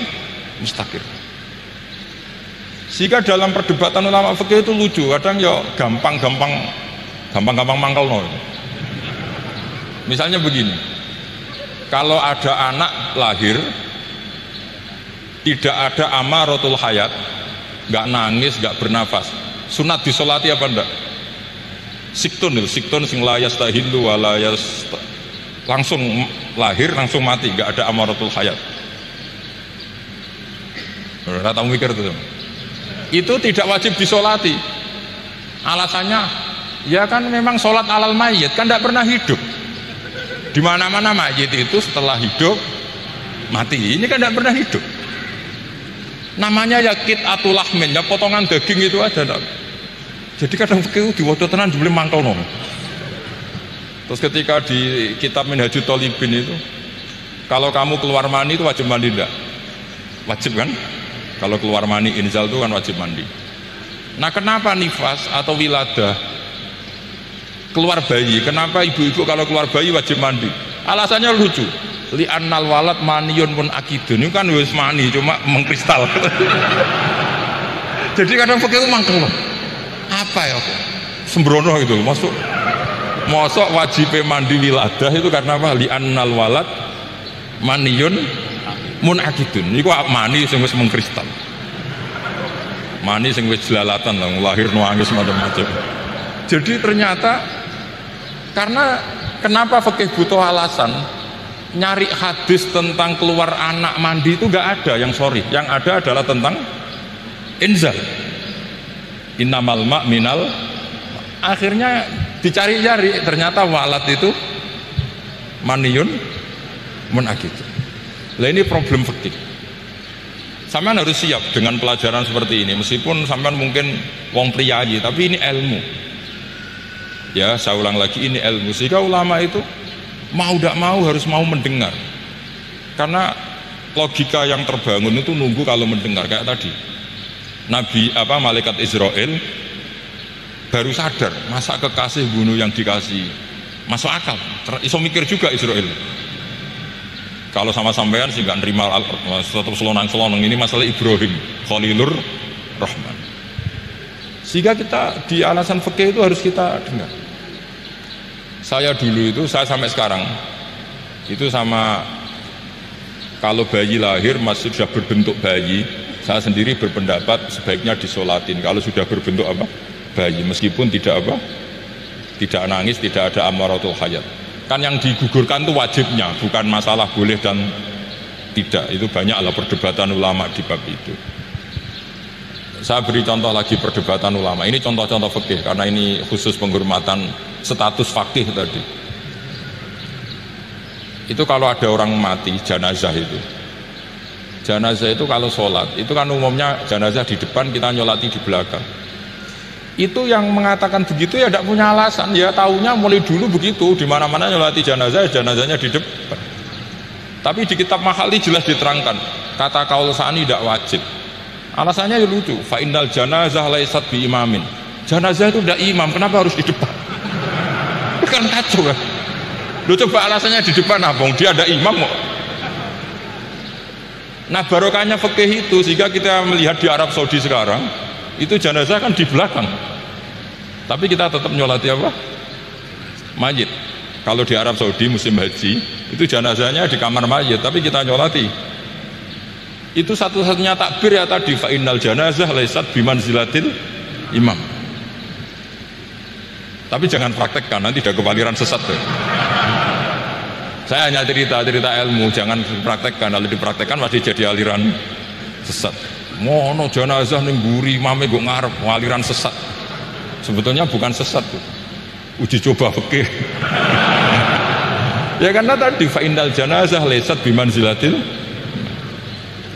Sehingga dalam perdebatan ulama fikih itu lucu, kadang ya gampang-gampang mangkel no. Misalnya begini, kalau ada anak lahir tidak ada amaratul hayat, nggak nangis, nggak bernafas, sunat disolati apa enggak? Siktun sing layas tahilu walayas, langsung lahir langsung mati, nggak ada amaratul hayat. Rata mikir tuh. Itu tidak wajib disolati. Alasannya, ya kan memang sholat alal mayit kan tidak pernah hidup. Di mana-mana mayit itu setelah hidup mati. Ini kan tidak pernah hidup. Namanya ya qit'atul lahmin, ya potongan daging itu aja. Jadi kadang fikih diwaca tenan jebule mangkel no. Terus ketika di kitab Minhajut Thalibin itu, kalau kamu keluar mani itu wajib mandi enggak? Wajib kan? Kalau keluar mani inzal itu kan wajib mandi. Nah kenapa nifas atau wiladah keluar bayi, kenapa ibu-ibu kalau keluar bayi wajib mandi? Alasannya lucu, li'annal walad maniyun pun akidun, itu kan wis mani cuma mengkristal. Jadi kadang fikih mangkel apa ya sembrono itu, masuk wajib mandi wiladah itu karena apa? Li'annal walad maniyun munakidun, ini kok mani sing wis mengkristal, mani sing wis jelalatan lah, lahir nuangis macam-macam. Jadi ternyata karena kenapa fikih butuh alasan, nyari hadis tentang keluar anak mandi itu gak ada yang sorry, yang ada adalah tentang inzal, innamal ma' minal, akhirnya dicari-cari ternyata walad itu maniyun munakidun. Lah ini problem fikih. Sampean harus siap dengan pelajaran seperti ini, meskipun sampean mungkin wong priayi, tapi ini ilmu. Ya, saya ulang lagi, ini ilmu. Sehingga ulama itu mau tidak mau harus mau mendengar. Karena logika yang terbangun itu nunggu kalau mendengar kayak tadi. Malaikat Israel baru sadar, masa kekasih bunuh yang dikasih. Masuk akal. Iso mikir juga Israel. Kalau sama sampean sih nggak nerima tetap selonang-selonang, ini masalah Ibrahim Khalilur Rahman. Sehingga kita di alasan fikih itu harus kita dengar. Saya dulu itu, saya sampai sekarang itu sama, kalau bayi lahir masih sudah berbentuk bayi, saya sendiri berpendapat sebaiknya disolatin kalau sudah berbentuk apa? Bayi, meskipun tidak nangis, tidak ada amaratul hayat. Kan yang digugurkan itu wajibnya, bukan masalah boleh dan tidak. Itu banyaklah perdebatan ulama di bab itu. Saya beri contoh lagi perdebatan ulama. Ini contoh-contoh fikih karena ini khusus penghormatan status fakih tadi. Itu kalau ada orang mati, jenazah itu. Jenazah itu kalau sholat, itu kan umumnya jenazah di depan, kita nyolati di belakang. Itu yang mengatakan begitu ya tidak punya alasan, ya taunya mulai dulu begitu, di mana-mana nyolati jenazah, jenazahnya di depan. Tapi di kitab Mahali jelas diterangkan, kata kaul sani tidak wajib. Alasannya ya lucu, fa innal janazah laisat bi imamin. Jenazah itu tidak imam, kenapa harus di depan? Kan kacau kan? Lu coba alasannya di depan apa? Dia ada imam kok. Nah barokahnya fikih itu, sehingga kita melihat di Arab Saudi sekarang itu jenazah kan di belakang, tapi kita tetap nyolati apa? Mayit. Kalau di Arab Saudi musim haji itu jenazahnya di kamar mayit, tapi kita nyolati. Itu satu-satunya takbir ya tadi, fa innal janazah laisat bimanzilatil imam. Tapi jangan praktekkan, nanti ada kepaliran sesat tuh. Saya hanya cerita ilmu, jangan praktekkan. Kalau dipraktekkan masih jadi aliran sesat. Mono jenazah ning mburi mame kok ngarep aliran sesat. Sebetulnya bukan sesat tuh. Uji coba fikih. Ya karena tadi fa innal janazah laisat bimanzilatil.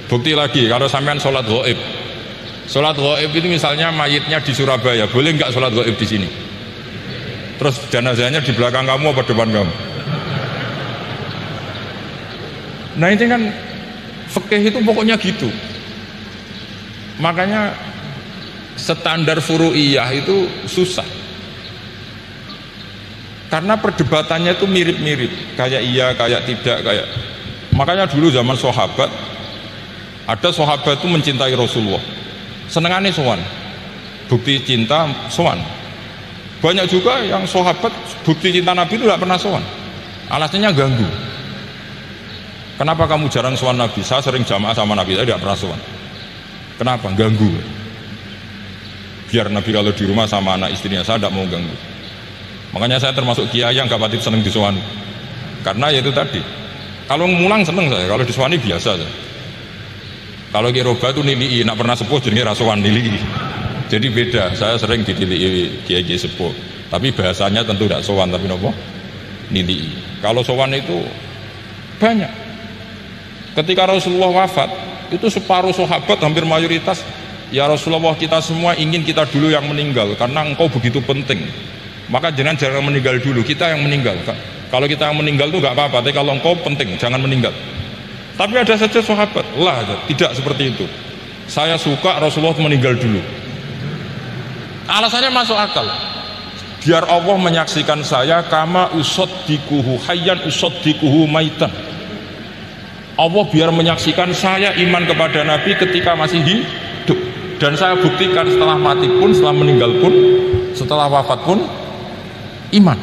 Bukti lagi kalau sampean sholat ghaib. Sholat ghaib itu misalnya mayitnya di Surabaya, boleh nggak sholat ghaib di sini? Terus jenazahnya di belakang kamu apa depan kamu? Nah ini kan Fikih itu pokoknya gitu. Makanya standar furu'iyah itu susah. Karena perdebatannya itu mirip-mirip, kayak iya, kayak tidak, kayak. Makanya dulu zaman sahabat, ada sahabat itu mencintai Rasulullah. Senengannya sowan. Bukti cinta sowan. Banyak juga yang sahabat bukti cinta Nabi itu tidak pernah sowan. Alasannya ganggu. Kenapa kamu jarang sowan Nabi? Saya sering jamaah sama Nabi, saya tidak pernah sowan. Kenapa? Ganggu. Biar Nabi kalau di rumah sama anak istrinya, saya tidak mau ganggu. Makanya saya termasuk kiai yang gak patut seneng disowani. Karena ya itu tadi. Kalau ngulang seneng saya, kalau disowani biasa saya. Kalau kiroba itu nilai, nak pernah sepuh jadi rasuan nilai. Jadi beda. Saya sering didilii kiai sepuh. Tapi bahasanya tentu tidak sowan, tapi nopo nilai. Kalau sowan itu banyak. Ketika Rasulullah wafat, itu separuh sahabat hampir mayoritas, ya Rasulullah, kita semua ingin kita dulu yang meninggal karena engkau begitu penting. Maka jangan meninggal dulu, kita yang meninggal. Kalau kita yang meninggal itu gak apa-apa, tapi kalau engkau penting, jangan meninggal. Tapi ada saja sahabat, tidak seperti itu. Saya suka Rasulullah meninggal dulu. Alasannya masuk akal. Biar Allah menyaksikan saya kama usaddikuhu hayyan usaddikuhu maitan. Allah biar menyaksikan saya iman kepada Nabi ketika masih hidup, dan saya buktikan setelah mati pun, setelah meninggal pun, setelah wafat pun iman.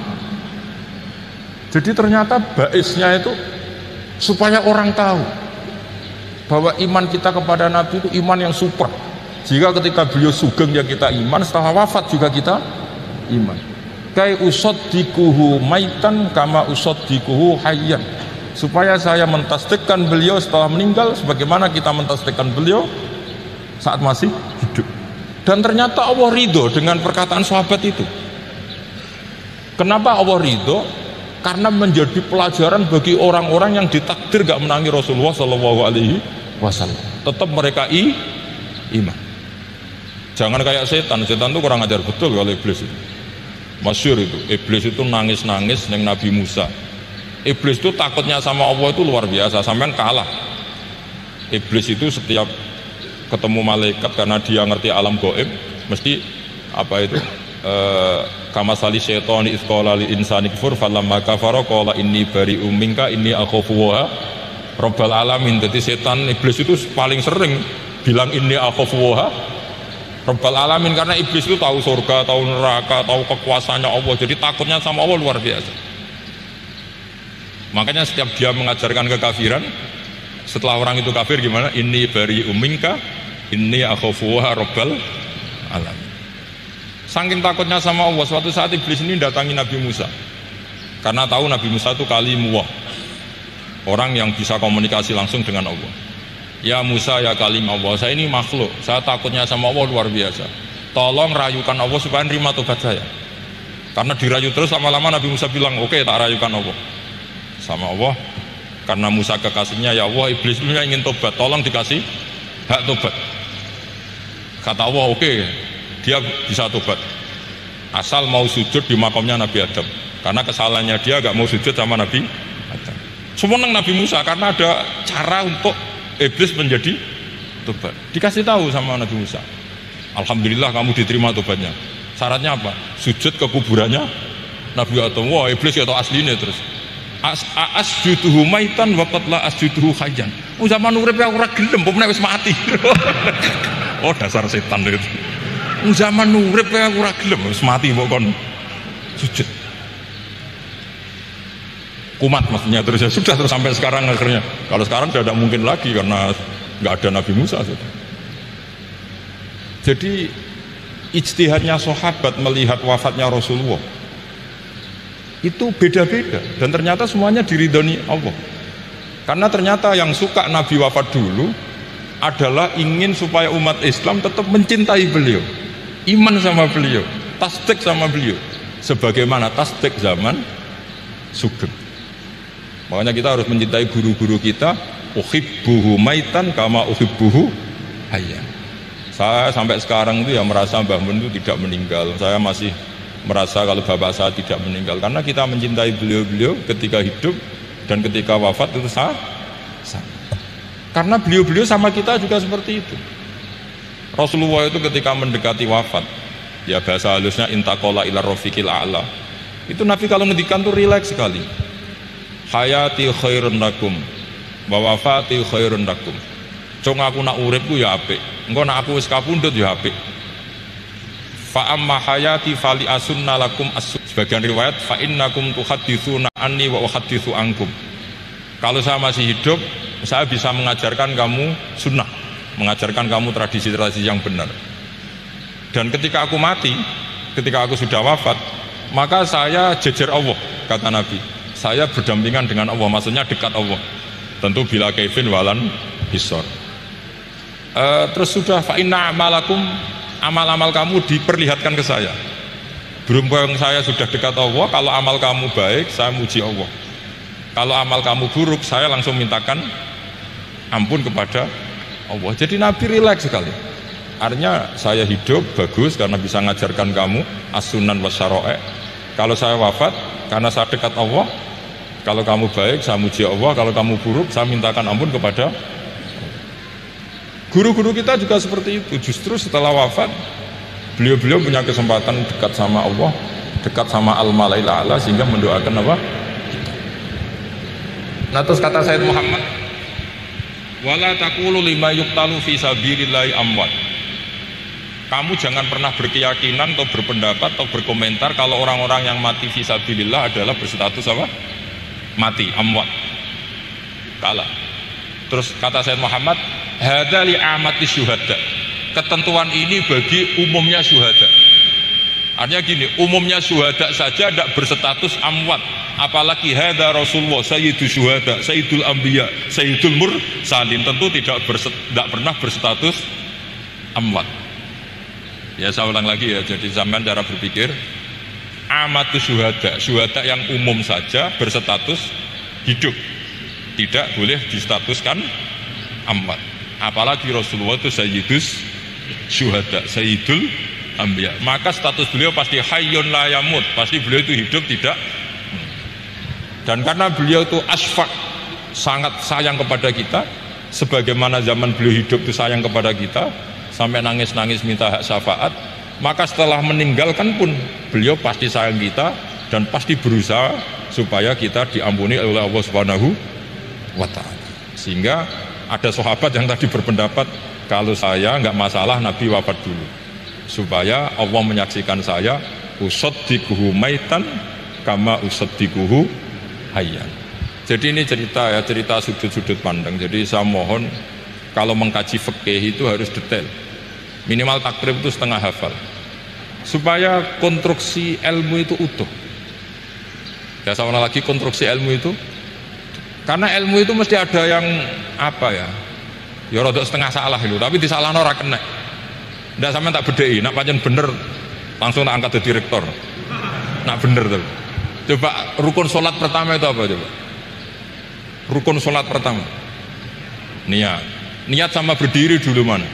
Jadi ternyata baisnya itu supaya orang tahu bahwa iman kita kepada Nabi itu iman yang super. Jika ketika beliau sugeng ya kita iman, setelah wafat juga kita iman. Kai usaddikuhu maitan kama usaddikuhu hayyan. Supaya saya mentasdikkan beliau setelah meninggal sebagaimana kita mentasdikkan beliau saat masih hidup. Dan ternyata Allah ridho dengan perkataan sahabat itu. Kenapa Allah ridho? Karena menjadi pelajaran bagi orang-orang yang ditakdir gak menangi Rasulullah SAW. Tetap mereka iman. Jangan kayak setan itu kurang ajar betul kalau iblis itu. Masyhur itu, iblis itu nangis-nangis dengan Nabi Musa. Iblis itu takutnya sama Allah itu luar biasa, sampean kalah. Iblis itu setiap ketemu malaikat karena dia ngerti alam gaib, mesti apa itu? Kama sali syaitani isqala lil insani kfur falamma kafara qala inni bari'um minka inni akhafu wa rabbal alamin. Jadi setan iblis itu paling sering bilang inni akhafu wa rabbal alamin, karena iblis itu tahu surga, tahu neraka, tahu kekuasaannya Allah. Jadi takutnya sama Allah luar biasa. Makanya setiap dia mengajarkan kekafiran, setelah orang itu kafir gimana? Inni bari'um minka inni akhafu wa rabbal alamin. Saking takutnya sama Allah, suatu saat iblis ini datangi Nabi Musa. Karena tahu Nabi Musa itu kalimullah, orang yang bisa komunikasi langsung dengan Allah. Ya Musa, ya kalim Allah, saya ini makhluk, saya takutnya sama Allah luar biasa. Tolong rayukan Allah supaya nerima tobat saya. Karena dirayu terus, lama-lama Nabi Musa bilang, oke, tak rayukan Allah. Sama Allah, karena Musa kekasihnya, ya Allah, iblis ini ingin tobat, tolong dikasih hak tobat. Kata Allah, oke, dia bisa tobat asal mau sujud di makamnya Nabi Adam, karena kesalahannya dia gak mau sujud sama Nabi Adam. Semua Nabi Musa karena ada cara untuk iblis menjadi tobat. Dikasih tahu sama Nabi Musa, alhamdulillah kamu diterima tobatnya. Syaratnya apa? Sujud ke kuburannya Nabi Adam. Wah, iblis ya tau aslinya terus. Asjuduhu maitan wa qad la asjuduhu hayyan. Zaman urip aku ora gelem, pomene wis mati. Oh, dasar setan itu. Zaman urip aku ora gelem, wis mati kok kon sujud. Kumat maksudnya terus ya sudah, terus sampai sekarang akhirnya. Kalau sekarang tidak mungkin lagi karena nggak ada Nabi Musa. Jadi ijtihadnya sahabat melihat wafatnya Rasulullah itu beda-beda, dan ternyata semuanya diridhoni Allah. Karena ternyata yang suka Nabi wafat dulu adalah ingin supaya umat Islam tetap mencintai beliau, iman sama beliau, tasdik sama beliau, sebagaimana tasdik zaman sugeng. Makanya kita harus mencintai guru-guru kita. Uhibbuhu maitan kama uhibbuhu hayyan. Saya sampai sekarang itu ya merasa Mbah Mun itu tidak meninggal. Saya masih merasa kalau bapak saya tidak meninggal, karena kita mencintai beliau-beliau ketika hidup dan ketika wafat itu sama. Karena beliau-beliau sama kita juga seperti itu. Rasulullah itu ketika mendekati wafat, ya bahasa halusnya intaqala ila rafiqil a'la. Itu Nabi kalau ngendikan tuh rileks sekali. Hayati khairun lakum wa wafati khairun lakum. Cung aku nak uripku ya apik, engko nak aku wis kapundhut ya apik. Fa amma hayati fali asunna lakum as. Sebagian riwayat fa innakum tuhadditsuna anni wa uhadditsu ankum. Kalau saya masih hidup, saya bisa mengajarkan kamu sunnah, mengajarkan kamu tradisi-tradisi yang benar. Dan ketika aku mati, ketika aku sudah wafat, maka saya jejer Allah, kata Nabi. Saya berdampingan dengan Allah, maksudnya dekat Allah. Tentu bila kaifin walan hisor. Terus sudah fa inna amalakum, amal-amal kamu diperlihatkan ke saya. Berhubung saya sudah dekat Allah, kalau amal kamu baik, saya muji Allah. Kalau amal kamu buruk, saya langsung mintakan ampun kepada Allah. Jadi Nabi rileks sekali. Artinya saya hidup bagus karena bisa mengajarkan kamu as-sunan wasyara'i. Kalau saya wafat karena saya dekat Allah. Kalau kamu baik, saya muji Allah. Kalau kamu buruk, saya mintakan ampun kepada guru-guru kita juga seperti itu. Justru setelah wafat, beliau-beliau punya kesempatan dekat sama Allah, dekat sama al-malail a'la, sehingga mendoakan apa? Nah terus kata Sayyid Muhammad, wala taqulu lima yuqtalu fi sabilillahi amwat. Kamu jangan pernah berkeyakinan atau berpendapat atau berkomentar kalau orang-orang yang mati fi sabilillah adalah berstatus apa? Mati, amwat. Kalah. Terus kata Sayyid Muhammad, hadza li amati syuhada. Ketentuan ini bagi umumnya syuhada. Artinya gini, umumnya syuhada saja tidak berstatus amwat, apalagi hadza Rasulullah sayyidul syuhada, sayyidul anbiya, sayyidul mursalin, tentu tidak pernah berstatus amwat. Ya saya ulang lagi ya, jadi zaman cara berpikir amatu syuhada, syuhada yang umum saja berstatus hidup, tidak boleh distatuskan amwat. Apalagi Rasulullah itu sayyidus syuhada, sayyidul anbiya, maka status beliau pasti hayyun la yamut, pasti beliau itu hidup tidak. Dan karena beliau itu asfaq, sangat sayang kepada kita, sebagaimana zaman beliau hidup itu sayang kepada kita sampai nangis-nangis minta hak syafaat, maka setelah meninggalkan pun beliau pasti sayang kita dan pasti berusaha supaya kita diampuni oleh Allah Subhanahu wa ta'ala. Sehingga ada sahabat yang tadi berpendapat, kalau saya nggak masalah Nabi wafat dulu, supaya Allah menyaksikan saya usaddiquhu maitan kama usaddiquhu hayyan. Jadi ini cerita ya, cerita sudut-sudut pandang. Jadi saya mohon kalau mengkaji fikih itu harus detail, minimal takrib itu setengah hafal, supaya konstruksi ilmu itu utuh. Ya sama lagi konstruksi ilmu itu, karena ilmu itu mesti ada yang apa ya, ya rodok setengah salah itu, tapi disalahno ora kena. Ndak sampean tak bedheki, nak pancen bener langsung tak angkat jadi rektor. Nak bener tuh. Coba rukun sholat pertama itu apa coba? Rukun sholat pertama. Niat. Niat sama berdiri dulu mana?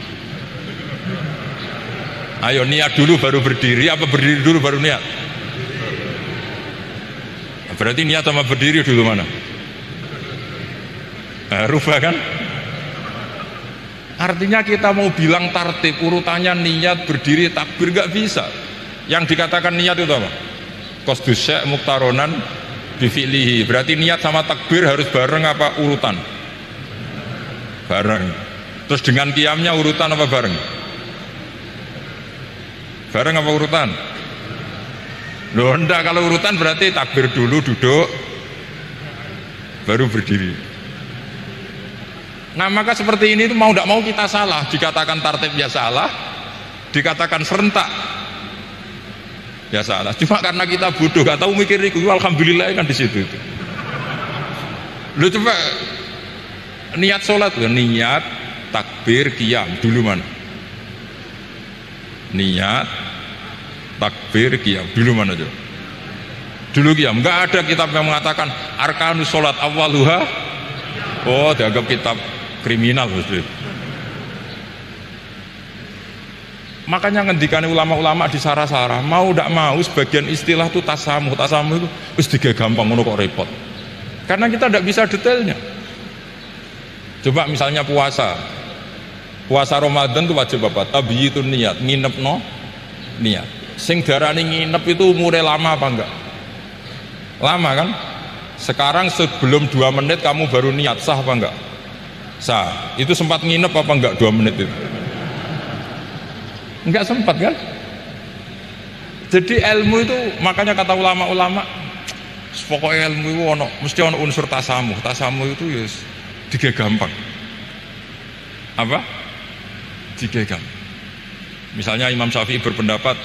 Ayo niat dulu baru berdiri, apa berdiri dulu baru niat? Berarti niat sama berdiri dulu mana? Rubah kan? Artinya kita mau bilang tartib urutannya niat, berdiri, takbir, gak bisa. Yang dikatakan niat itu apa? Qasdus syai' muktaronan bifi'lihi. Berarti niat sama takbir harus bareng apa urutan? Bareng. Terus dengan qiyamnya urutan apa bareng? Bareng apa urutan? Loh enggak, kalau urutan berarti takbir dulu, duduk, baru berdiri. Nah maka seperti ini itu mau tidak mau kita salah, dikatakan tartibnya salah, dikatakan serentak ya salah. Cuma karena kita bodoh, gak tahu mikir itu, alhamdulillah kan di situ itu. Lu coba niat sholat, niat takbir qiyam dulu mana? Niat takbir qiyam dulu mana coba? Dulu qiyam. Enggak ada kitab yang mengatakan arkanus sholat awwaluha. Oh dianggap kitab kriminal Muslim. Makanya ngendikan ulama-ulama di sarah-sarah, mau tidak mau sebagian istilah itu tasamuh itu wis gampang ngono kok repot. Karena kita tidak bisa detailnya. Coba misalnya puasa Ramadan itu wajib apa? Tabyitun niat, nginep no niat. Sing darani nginep itu umure lama apa enggak? Lama kan? Sekarang sebelum 2 menit kamu baru niat, sah apa enggak? Sah. Itu sempat nginep apa enggak 2 menit itu? Enggak sempat kan? Jadi ilmu itu, makanya kata ulama-ulama, pokoknya ilmu itu mesti ono unsur tasamuh. Tasamuh itu ya tiga gampang. Apa? Tiga gampang. Misalnya Imam Syafi'i berpendapat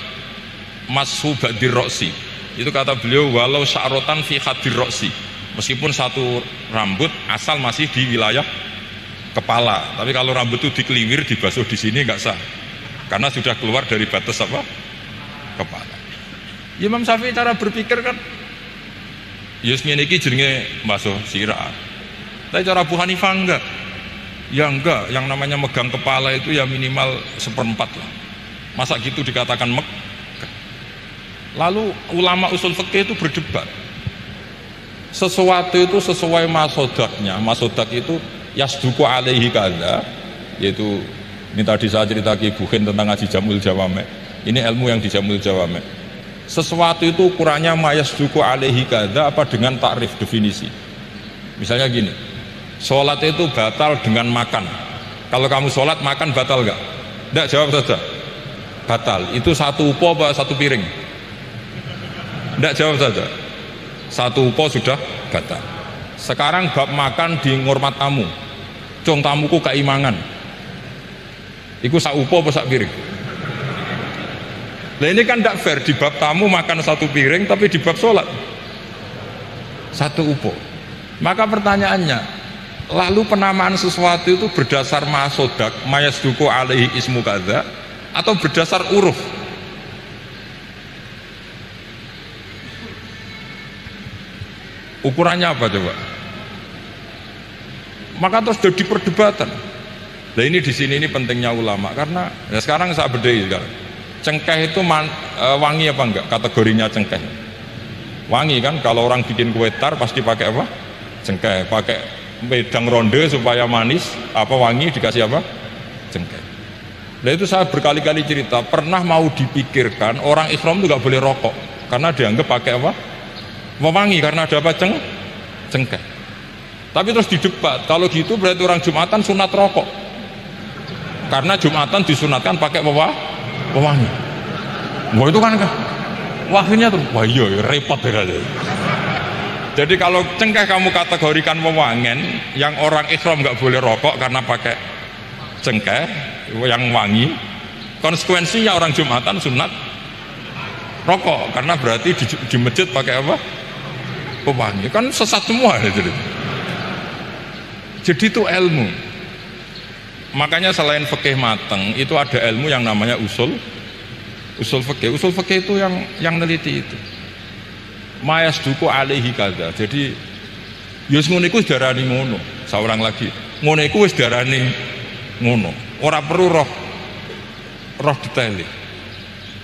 mashu ba'dir roksi. Itu kata beliau walau sya'rotan fi hadir roksi. Meskipun satu rambut asal masih di wilayah kepala. Tapi kalau rambut itu dikeliwir, dibasuh di sini enggak sah. Karena sudah keluar dari batas apa? Kepala. Imam Syafi'i cara berpikir kan yes ngene iki jenenge basuh sirah. Tapi cara Abu Hanifah enggak. Ya enggak, yang namanya megang kepala itu ya minimal 1/4 lah. Masa gitu dikatakan Lalu ulama usul fikih itu berdebat. Sesuatu itu sesuai masodaknya. Masodak itu yasduku alaihi kada, yaitu ini tadi saya cerita ke Ibu Khin tentang ngaji Jamul Jawame. Ini ilmu yang di Jamul Jawame. Sesuatu itu ukurannya mayasduku alaihi kada apa dengan takrif definisi. Misalnya gini, sholat itu batal dengan makan. Kalau kamu sholat makan batal enggak? Enggak, jawab saja. Batal. Itu satu upo apa satu piring? Enggak, jawab saja. Satu upo sudah batal. Sekarang bab makan di ngurmat tamu. Cung tamuku keimangan. Iku sak upo apa sak piring? Nah ini kan tidak fair, di bab tamu makan satu piring tapi di bab sholat satu upo. Maka pertanyaannya, lalu penamaan sesuatu itu berdasar masodak mayasduku alaihi ismu kadza atau berdasar uruf? Ukurannya apa coba? Maka terus jadi perdebatan. Nah ini di sini ini pentingnya ulama, karena ya sekarang saya bedai sekarang. Cengkeh itu wangi apa enggak? Kategorinya cengkeh. Wangi kan, kalau orang bikin kue tar pasti pakai apa? Cengkeh. Pakai wedang ronde supaya manis, apa wangi dikasih apa? Cengkeh. Nah itu saya berkali-kali cerita, pernah mau dipikirkan orang ihram itu enggak boleh rokok karena dianggap pakai apa? Mewangi, karena ada apa? Cengkeh. Tapi terus didebat, kalau gitu berarti orang Jumatan sunat rokok karena Jumatan disunatkan pakai pewangi. Wah itu kan waktunya tuh, wah iya repot ya. Jadi kalau cengkeh kamu kategorikan pewangen, yang orang ihram nggak boleh rokok karena pakai cengkeh yang wangi, konsekuensinya orang Jumatan sunat rokok karena berarti di masjid pakai apa? Pewangi. Kan sesat semua ya. Jadi itu ilmu. Makanya selain fikih mateng itu ada ilmu yang namanya usul fikih. Usul fikih itu yang neliti itu. Mayasduku alaihi kadza. Jadi yus ngono iku darani ngono. Saurang lagi. Ngono iku wis darani ngono. Ora perlu roh detail.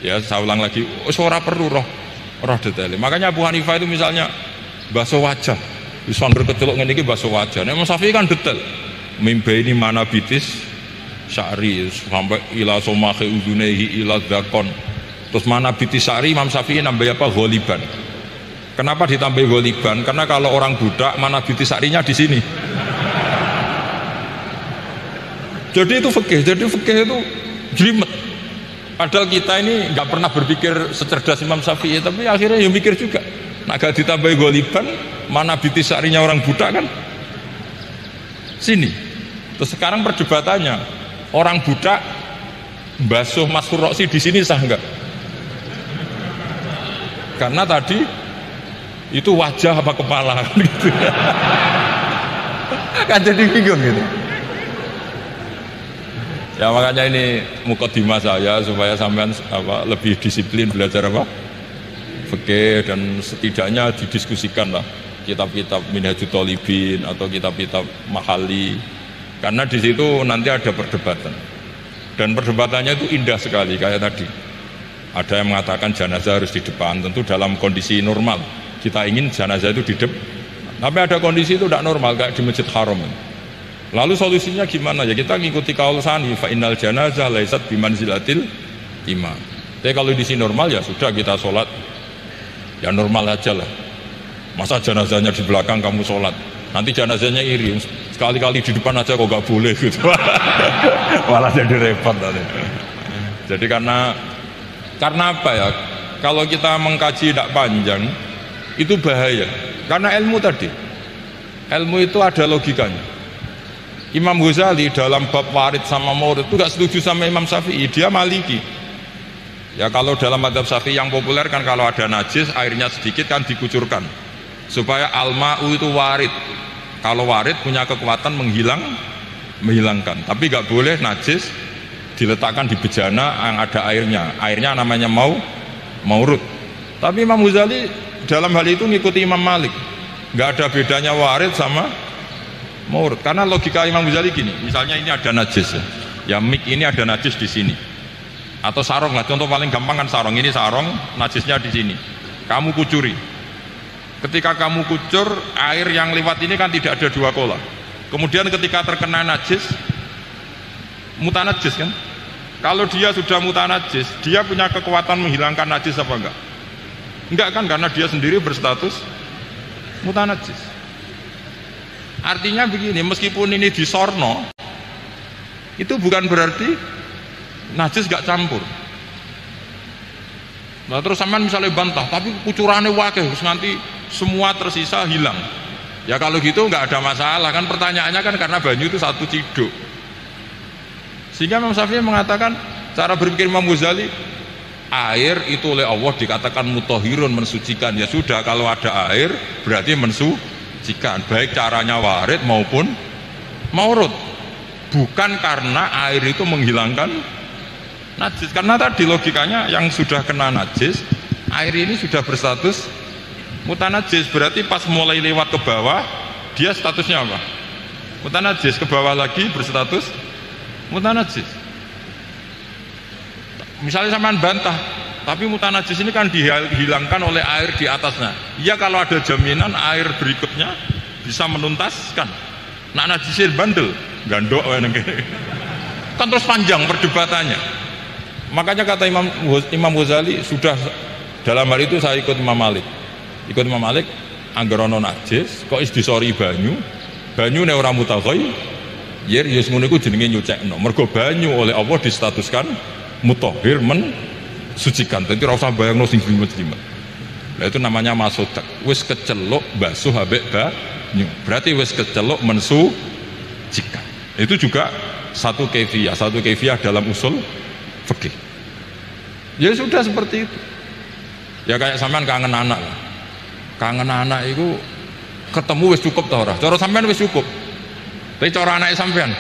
Ya, saya ulang lagi. Wis ora perlu roh detail. Makanya Abu Hanifah itu misalnya basuh wajah. Wis sonder kecelok ngene iki basuh wajah. Nek Imam Syafi'i kan detail. Mimba ini mana bitis syari sampai ila somahe udunehi ila dakon. Terus mana bitis syari Imam Syafi'i nambah apa? Ghaliban. Kenapa ditambah ghaliban? Karena kalau orang budak mana bitis syarinya di sini. Jadi itu fikih. Jadi fikih itu jelimet. Padahal kita ini nggak pernah berpikir secerdas Imam Syafi'i, tapi akhirnya ya mikir juga. Nah, gak ditambah ghaliban, mana bitis syarinya orang budak kan? Sini. Terus sekarang perdebatannya, orang budak basuh maskur roksi di sini sah enggak? Karena tadi itu wajah apa kepala gitu. Kan jadi bingung gitu. Ya makanya ini mukadimah saya supaya sampean lebih disiplin belajar apa? Fikih, dan setidaknya didiskusikan lah kitab-kitab Minhajut Thalibin atau kitab-kitab Mahali, karena di situ nanti ada perdebatan dan perdebatannya itu indah sekali. Kayak tadi ada yang mengatakan jenazah harus di depan, tentu dalam kondisi normal kita ingin jenazah itu di depan, tapi ada kondisi itu tidak normal kayak di Masjid Haram. Lalu solusinya gimana? Ya kita ngikuti kaul Sani, fa innal janazah laisat bimanzilatil imam. Tapi kalau di sini normal ya sudah kita sholat ya normal aja lah. Masa jenazahnya di belakang kamu sholat, nanti jenazahnya iri, sekali-kali di depan aja kok gak boleh gitu. Malah jadi repot nanti. Jadi karena apa ya? Kalau kita mengkaji tidak panjang itu bahaya. Karena ilmu tadi, ilmu itu ada logikanya. Imam Ghazali dalam bab warid sama maurud itu gak setuju sama Imam Syafi'i, dia Maliki. Ya kalau dalam mazhab Syafi'i yang populer kan kalau ada najis airnya sedikit kan dikucurkan supaya al-ma'u itu warid. Kalau warid punya kekuatan menghilangkan, tapi gak boleh najis diletakkan di bejana yang ada airnya namanya maurud. Tapi Imam Ghazali dalam hal itu ngikuti Imam Malik, gak ada bedanya warid sama maurud. Karena logika Imam Ghazali gini, misalnya ini ada najis ya mik ini ada najis di sini, atau sarong lah, contoh paling gampang kan sarong, ini sarong najisnya di sini, kamu kucuri. Ketika kamu kucur, air yang lewat ini kan tidak ada dua kola. Kemudian ketika terkena najis, mutanajis kan? Kalau dia sudah mutanajis, dia punya kekuatan menghilangkan najis apa enggak? Enggak kan, karena dia sendiri berstatus mutanajis. Artinya begini, meskipun ini disorno, itu bukan berarti najis gak campur. Nah terus sampean misalnya bantah, tapi kucurannya wakil, terus nanti semua tersisa hilang. Ya kalau gitu nggak ada masalah kan, pertanyaannya kan karena banyu itu satu ciduk. Sehingga Imam Syafi'i mengatakan, cara berpikir Imam Ghazali, air itu oleh Allah dikatakan mutahhirun, mensucikan. Ya sudah, kalau ada air berarti mensucikan, baik caranya warid maupun maurud. Bukan karena air itu menghilangkan najis, karena tadi logikanya yang sudah kena najis, air ini sudah berstatus mutanajis, berarti pas mulai lewat ke bawah dia statusnya apa? Mutanajis, ke bawah lagi berstatus mutanajis. Misalnya sampean bantah, tapi mutanajis ini kan dihilangkan oleh air di atasnya. Ya kalau ada jaminan air berikutnya bisa menuntaskan. Nah najisin bandel, gandok kan terus panjang perdebatannya. Makanya kata Imam Ghazali, sudah dalam hal itu saya ikut Imam Malik. Ikut Imam Malik, anggarono najis kok isdisori banyu ne ora mutaghayyir, yer yes ngono iku jenenge nyucekno. Mergo banyu oleh Allah distatuskan mutahhir, mensucikan. Dadi ora usah bayangno sing jlimet-jlimet. Lah itu namanya masodak. Wis keceluk basuh ambek banyu. Berarti wis keceluk mensucikan. Itu juga satu kefiah dalam usul fikih. Ya sudah seperti itu. Ya kayak sampean kangen anak lah. Kangen anak itu ketemu wis cukup ta ora? Cara sampean wis cukup. Tapi cara anake sampean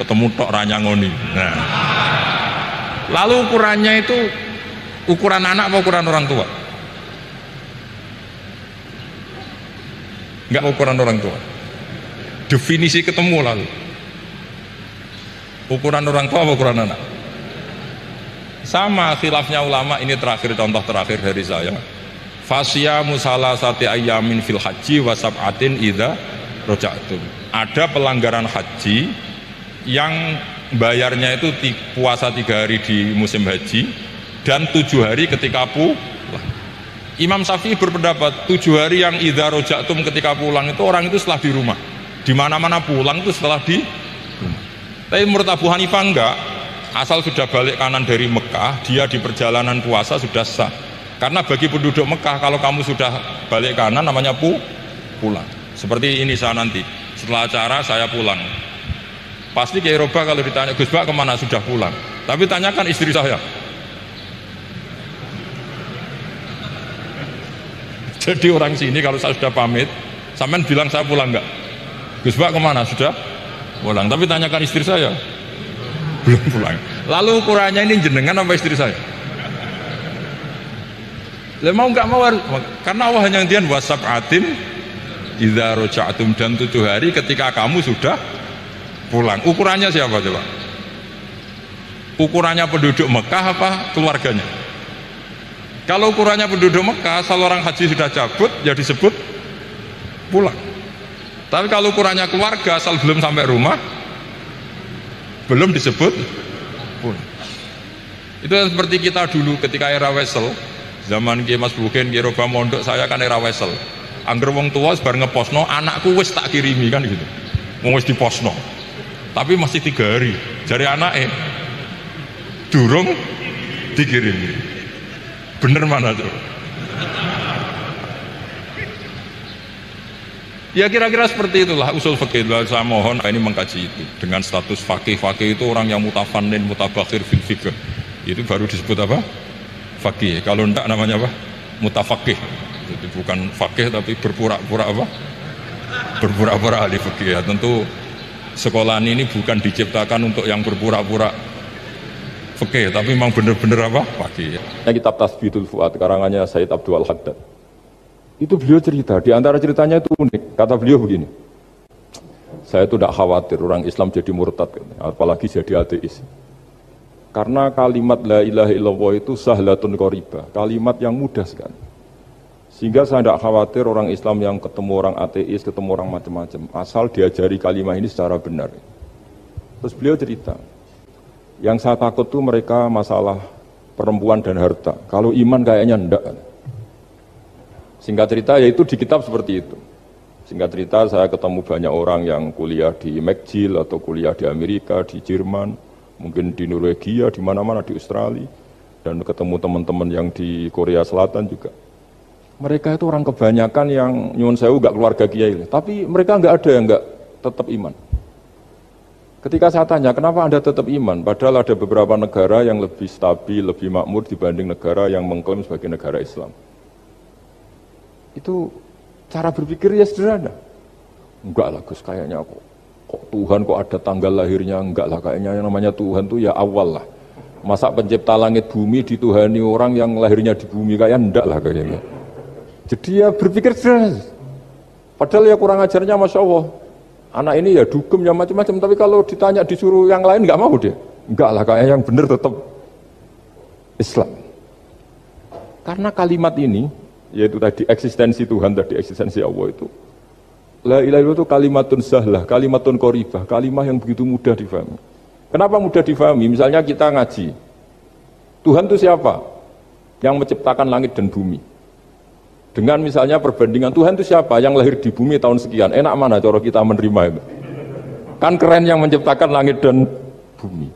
ketemu tok ra nyangoni. Nah. Lalu ukurannya itu ukuran anak apa ukuran orang tua? Enggak ukuran orang tua. Definisi ketemu lalu. Ukuran orang tua apa ukuran anak? Sama khilafnya ulama, ini terakhir, contoh terakhir dari saya. Fasyamu salasati ayyamin fil haji wa sab'atin idza raja'tum. Ada pelanggaran haji yang bayarnya itu puasa 3 hari di musim haji dan 7 hari ketika pulang. Imam Syafi'i berpendapat 7 hari yang idza raja'tum ketika pulang itu orang itu setelah di rumah. Di mana-mana pulang itu setelah di rumah. Tapi menurut Abu Hanifah enggak. Asal sudah balik kanan dari Mekah, dia di perjalanan puasa sudah sah. Karena bagi penduduk Mekah, kalau kamu sudah balik kanan namanya pulang. Seperti ini saya nanti, setelah acara saya pulang. Pasti ke Eropa kalau ditanya, Gus Bak kemana? Sudah pulang. Tapi tanyakan istri saya. Jadi orang sini kalau saya sudah pamit, sampean bilang saya pulang enggak? Gus Bak kemana? Sudah pulang. Tapi tanyakan istri saya. Belum pulang. Lalu ukurannya ini jenengan apa istri saya? Lah mau nggak mau, karena Allah hanya ngendikan wasab'atin idza raja'tum, dan 7 hari ketika kamu sudah pulang. Ukurannya siapa coba? Ukurannya penduduk Mekah apa keluarganya? Kalau ukurannya penduduk Mekah, asal orang haji sudah cabut ya disebut pulang. Tapi kalau ukurannya keluarga asal belum sampai rumah belum disebut pun. Itu seperti kita dulu ketika era Wesel, zaman Kiai Mas Buken, Kiai Roba Mondok, saya kan era Wesel. Angger wong tua sebar ngeposno, anakku wis tak kirimi kan gitu. Wong wis diposno. Tapi masih 3 hari. Jari anake durung dikirimi. Bener mana tuh? Ya kira-kira seperti itulah usul fikih. Saya mohon ini mengkaji itu dengan status fakih itu orang yang mutafannin mutabakhir fil fikih. Itu baru disebut apa? Fakih. Kalau enggak namanya apa? Mutafakih. Itu bukan fakih tapi berpura-pura apa? Berpura-pura ahli fikih. Ya, tentu sekolah ini bukan diciptakan untuk yang berpura-pura fikih, tapi memang benar-benar apa? Fakih. Kitab Tasbihul Fuad karangannya Said Abdul Haddad. Itu beliau cerita, di antara ceritanya itu unik. Kata beliau begini, saya itu tidak khawatir orang Islam jadi murtad, apalagi jadi ateis. Karena kalimat la ilaha illallah itu sahlatun qoribah, kalimat yang mudah sekali. Sehingga saya tidak khawatir orang Islam yang ketemu orang ateis, ketemu orang macam-macam, asal diajari kalimat ini secara benar. Terus beliau cerita, yang saya takut tuh mereka masalah perempuan dan harta. Kalau iman kayaknya enggak. Singkat cerita yaitu di kitab seperti itu. Singkat cerita saya ketemu banyak orang yang kuliah di McGill atau kuliah di Amerika, di Jerman, mungkin di Norwegia, di mana-mana di Australia, dan ketemu teman-teman yang di Korea Selatan juga. Mereka itu orang kebanyakan yang nyuwun sewu enggak keluarga kiai, tapi mereka enggak ada yang enggak tetap iman. Ketika saya tanya, kenapa Anda tetap iman? Padahal ada beberapa negara yang lebih stabil, lebih makmur dibanding negara yang mengklaim sebagai negara Islam. Itu cara berpikir ya sederhana. Enggak lah Gus, kayaknya kok Tuhan kok ada tanggal lahirnya, enggak lah kayaknya yang namanya Tuhan itu ya awal lah. Masa pencipta langit bumi dituhani orang yang lahirnya di bumi, kayak enggak lah kayaknya. Jadi ya berpikir sederhana. Padahal ya kurang ajarnya Masya Allah. Anak ini ya dugem ya macam-macam, tapi kalau ditanya disuruh yang lain enggak mau dia. Enggak lah kayaknya yang benar tetap Islam. Karena kalimat ini yaitu tadi eksistensi Tuhan, tadi eksistensi Allah itu la ilaha illallah itu kalimatun sahlah, kalimatun qoribah, kalimah yang begitu mudah difahami. Kenapa mudah difahami? Misalnya kita ngaji, Tuhan itu siapa? Yang menciptakan langit dan bumi. Dengan misalnya perbandingan Tuhan itu siapa? Yang lahir di bumi tahun sekian. Enak mana cara kita menerima itu? Kan keren yang menciptakan langit dan bumi.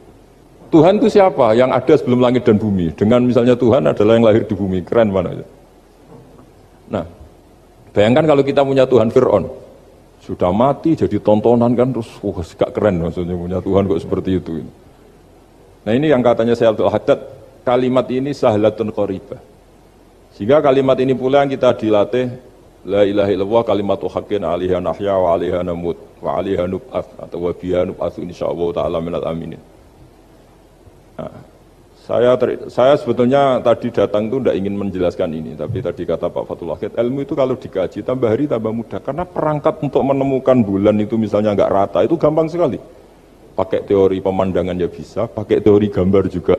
Tuhan itu siapa? Yang ada sebelum langit dan bumi. Dengan misalnya Tuhan adalah yang lahir di bumi. Keren mana itu? Nah, bayangkan kalau kita punya Tuhan Fir'aun, sudah mati jadi tontonan kan, terus gak keren maksudnya punya Tuhan kok seperti itu. Nah ini yang katanya Syekh Abdul Haddad, kalimat ini sahlatun qoribah. Sehingga kalimat ini pula yang kita dilatih, la ilaha illallah kalimatu haqqin alaiha nahya wa alaiha namut wa alaiha nub'ats atau wa biha nub'ats insyaallah ta'ala minal aminin. Nah, saya sebetulnya tadi datang itu tidak ingin menjelaskan ini, tapi tadi kata Pak Fathul Wahid, ilmu itu kalau dikaji tambah hari tambah mudah, karena perangkat untuk menemukan bulan itu misalnya nggak rata itu gampang sekali. Pakai teori pemandangan ya bisa, pakai teori gambar juga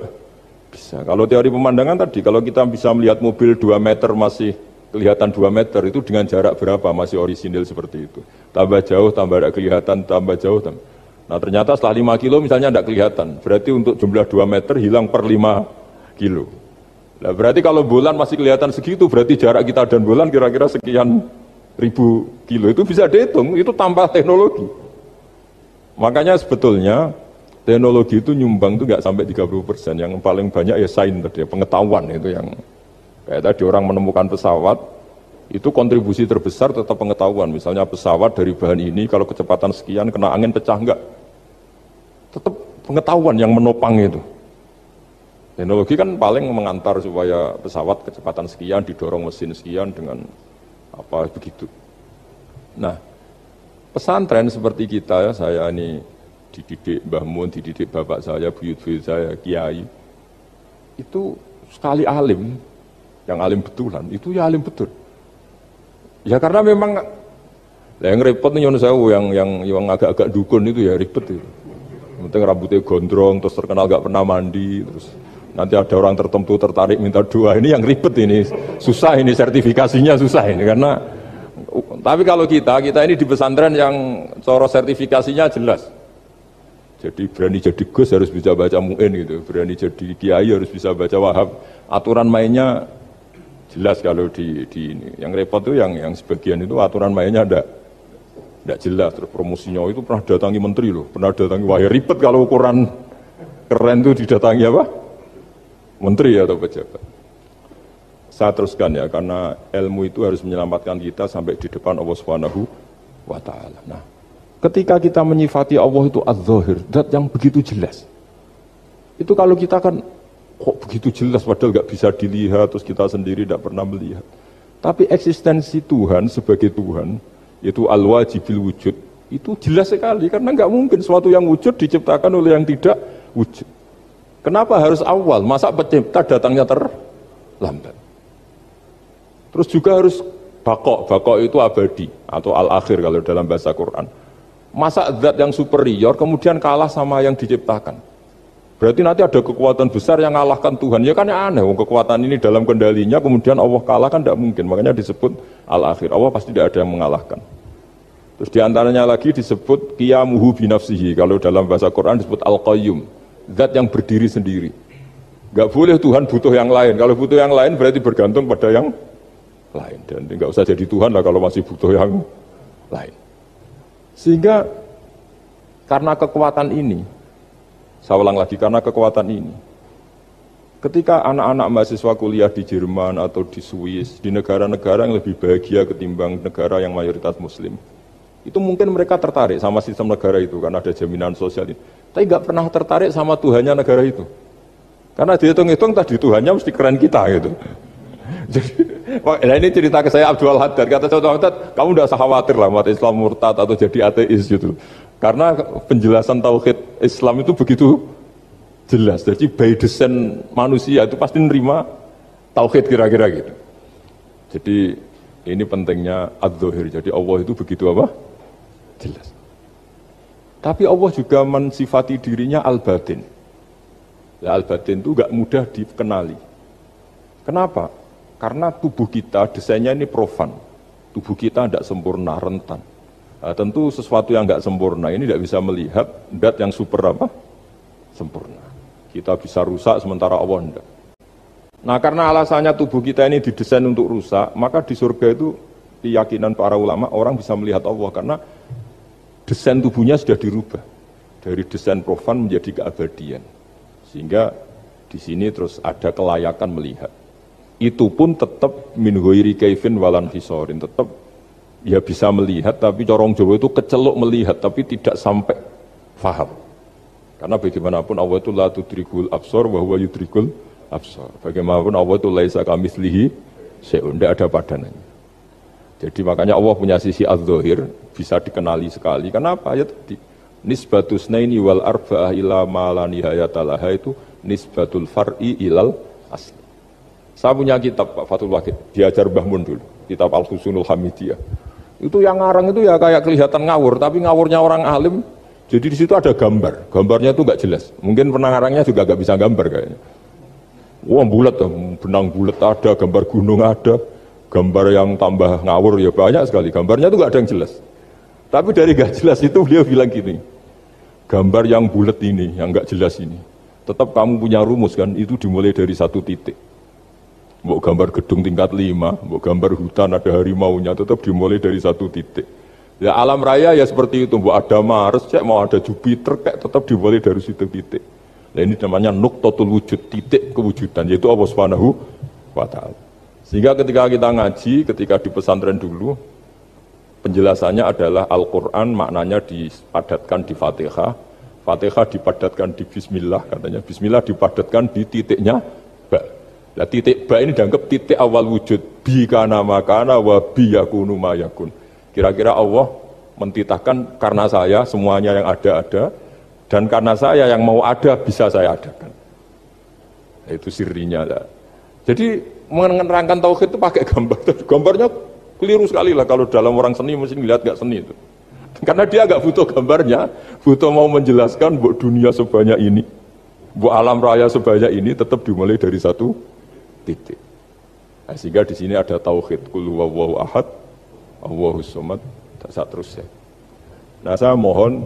bisa. Kalau teori pemandangan tadi, kalau kita bisa melihat mobil 2 meter masih kelihatan 2 meter, itu dengan jarak berapa masih orisinil seperti itu. Tambah jauh, tambah tidak kelihatan, tambah jauh, tambah. Nah ternyata setelah 5 kilo misalnya tidak kelihatan, berarti untuk jumlah 2 meter hilang per 5 kilo. Nah berarti kalau bulan masih kelihatan segitu, berarti jarak kita dan bulan kira-kira sekian ribu kilo, itu bisa dihitung, itu tanpa teknologi. Makanya sebetulnya teknologi itu nyumbang itu nggak sampai 30%, yang paling banyak ya sains tadi, pengetahuan itu yang kayak tadi orang menemukan pesawat, itu kontribusi terbesar tetap pengetahuan. Misalnya pesawat dari bahan ini kalau kecepatan sekian kena angin pecah enggak, tetap pengetahuan yang menopang itu. Teknologi kan paling mengantar supaya pesawat kecepatan sekian didorong mesin sekian dengan apa begitu. Nah pesantren seperti kita ya, saya ini dididik Mbah Mun, dididik bapak saya, buyut-buyut saya, kiai, itu sekali alim, yang alim betulan itu ya alim betul. Ya karena memang yang repot nih sewu yang agak-agak dukun itu ya ribet itu. Penting rambutnya gondrong, terus terkenal gak pernah mandi, terus nanti ada orang tertentu tertarik minta doa, ini yang ribet ini, susah ini sertifikasinya susah ini karena Tapi kalau kita ini di pesantren yang coro sertifikasinya jelas. Jadi berani jadi Gus harus bisa baca Mu'in gitu, berani jadi Kiai harus bisa baca Wahab. Aturan mainnya jelas kalau di ini. Yang repot tuh yang sebagian itu aturan mainnya tidak jelas. Terus promosinya itu pernah datangi menteri loh, pernah datangi, wah ya ribet kalau ukuran keren tuh didatangi apa? Menteri atau pejabat. Saya teruskan ya, karena ilmu itu harus menyelamatkan kita sampai di depan Allah Subhanahu wa Ta'ala. Nah, ketika kita menyifati Allah itu az-zahir, zat yang begitu jelas. Itu kalau kita kan kok begitu jelas padahal nggak bisa dilihat, terus kita sendiri tidak pernah melihat. Tapi eksistensi Tuhan sebagai Tuhan, yaitu al-wajibil wujud, itu jelas sekali karena nggak mungkin suatu yang wujud diciptakan oleh yang tidak wujud. Kenapa harus awal? Masa pencipta datangnya terlambat? Terus juga harus bakok itu abadi atau al-akhir kalau dalam bahasa Quran. Masa zat yang superior kemudian kalah sama yang diciptakan? Berarti nanti ada kekuatan besar yang mengalahkan Tuhan. Ya kan aneh, kekuatan ini dalam kendalinya kemudian Allah kalah kan tidak mungkin. Makanya disebut al-akhir. Allah pasti tidak ada yang mengalahkan. Terus diantaranya lagi disebut qiyamuhu binafsihi. Kalau dalam bahasa Quran disebut al-qayyum, zat yang berdiri sendiri. Gak boleh Tuhan butuh yang lain. Kalau butuh yang lain berarti bergantung pada yang lain. Dan nggak usah jadi Tuhan lah kalau masih butuh yang lain. Sehingga karena kekuatan ini, saya ulang lagi, karena kekuatan ini, ketika anak-anak mahasiswa kuliah di Jerman atau di Swiss, di negara-negara yang lebih bahagia ketimbang negara yang mayoritas Muslim, itu mungkin mereka tertarik sama sistem negara itu karena ada jaminan sosial ini. Tapi nggak pernah tertarik sama Tuhannya negara itu. Karena dihitung-hitung tadi Tuhannya mesti keren kita gitu. Jadi, nah ini cerita ke saya Abdul Haddad, kata saya Abdul Haddad, kamu tidak usah khawatir lah umat Islam murtad atau jadi ateis gitu. Karena penjelasan tauhid Islam itu begitu jelas. Jadi by design manusia itu pasti nerima tauhid kira-kira gitu. Jadi ini pentingnya adz-dzahir. Jadi Allah itu begitu apa? Jelas. Tapi Allah juga mensifati dirinya al-batin. Ya, al-batin itu gak mudah dikenali. Kenapa? Karena tubuh kita desainnya ini profan, tubuh kita tidak sempurna, rentan. Nah, tentu sesuatu yang nggak sempurna ini tidak bisa melihat dat yang super apa? Sempurna. Kita bisa rusak sementara Allah tidak. Nah karena alasannya tubuh kita ini didesain untuk rusak, maka di surga itu keyakinan para ulama orang bisa melihat Allah karena desain tubuhnya sudah dirubah dari desain profan menjadi keabadian. Sehingga di sini terus ada kelayakan melihat. Itu pun tetap min ghairi kaifin walan hisorin, tetap ya bisa melihat, tapi corong Jawa itu kecelok melihat tapi tidak sampai faham. Karena bagaimanapun Allah itu la tudrikul absar wa huwa yudrikul absar. Bagaimanapun Allah itu laisa kamitslihi syai'un, tidak ada padanannya. Jadi makanya Allah punya sisi az-zahir bisa dikenali sekali. Kenapa? Ya tadi nisbatus naini wal arba'ah ila ma la nihayata laha itu nisbatul far'i ilal asli. Saya punya kitab Pak Fathul Wahid, diajar Mbah Mun dulu, kitab Al-Husunul Hamidiyah. Itu yang ngarang itu ya kayak kelihatan ngawur, tapi ngawurnya orang alim. Jadi di situ ada gambar, gambarnya itu nggak jelas. Mungkin pernah ngarangnya juga nggak bisa gambar kayaknya. Wah bulat, benang bulat ada, gambar gunung ada, gambar yang tambah ngawur ya banyak sekali. Gambarnya itu nggak ada yang jelas. Tapi dari nggak jelas itu beliau bilang gini, gambar yang bulat ini, yang nggak jelas ini, tetap kamu punya rumus kan? Itu dimulai dari satu titik. Mau gambar gedung tingkat 5, mau gambar hutan ada harimaunya, tetap dimulai dari satu titik. Ya alam raya ya seperti itu, mau ada Mars, mau ada Jupiter, kayak tetap dimulai dari situ titik. Nah ini namanya nuqtatul wujud, titik kewujudan, yaitu Allah Subhanahu wa Ta'ala. Sehingga ketika kita ngaji, ketika di pesantren dulu, penjelasannya adalah Al-Quran maknanya dipadatkan di Fatihah, Fatihah dipadatkan di Bismillah, katanya Bismillah dipadatkan di titiknya Ba. Nah titik ba ini dianggap titik awal wujud, bi kana makana wa bi yakunu ma yakun. Kira-kira Allah mentitahkan karena saya semuanya yang ada dan karena saya yang mau ada bisa saya adakan. Nah, itu sirinya lah. Jadi menerangkan tauhid itu pakai gambar. Gambarnya keliru sekali lah kalau dalam orang seni mesti lihat gak seni itu. Karena dia gak butuh gambarnya, butuh mau menjelaskan buat dunia sebanyak ini, buat alam raya sebanyak ini tetap dimulai dari satu titik. Nah, sehingga di sini ada tauhid, qul huwallahu ahad, Allahus Somad, tak terusnya. Nah, saya mohon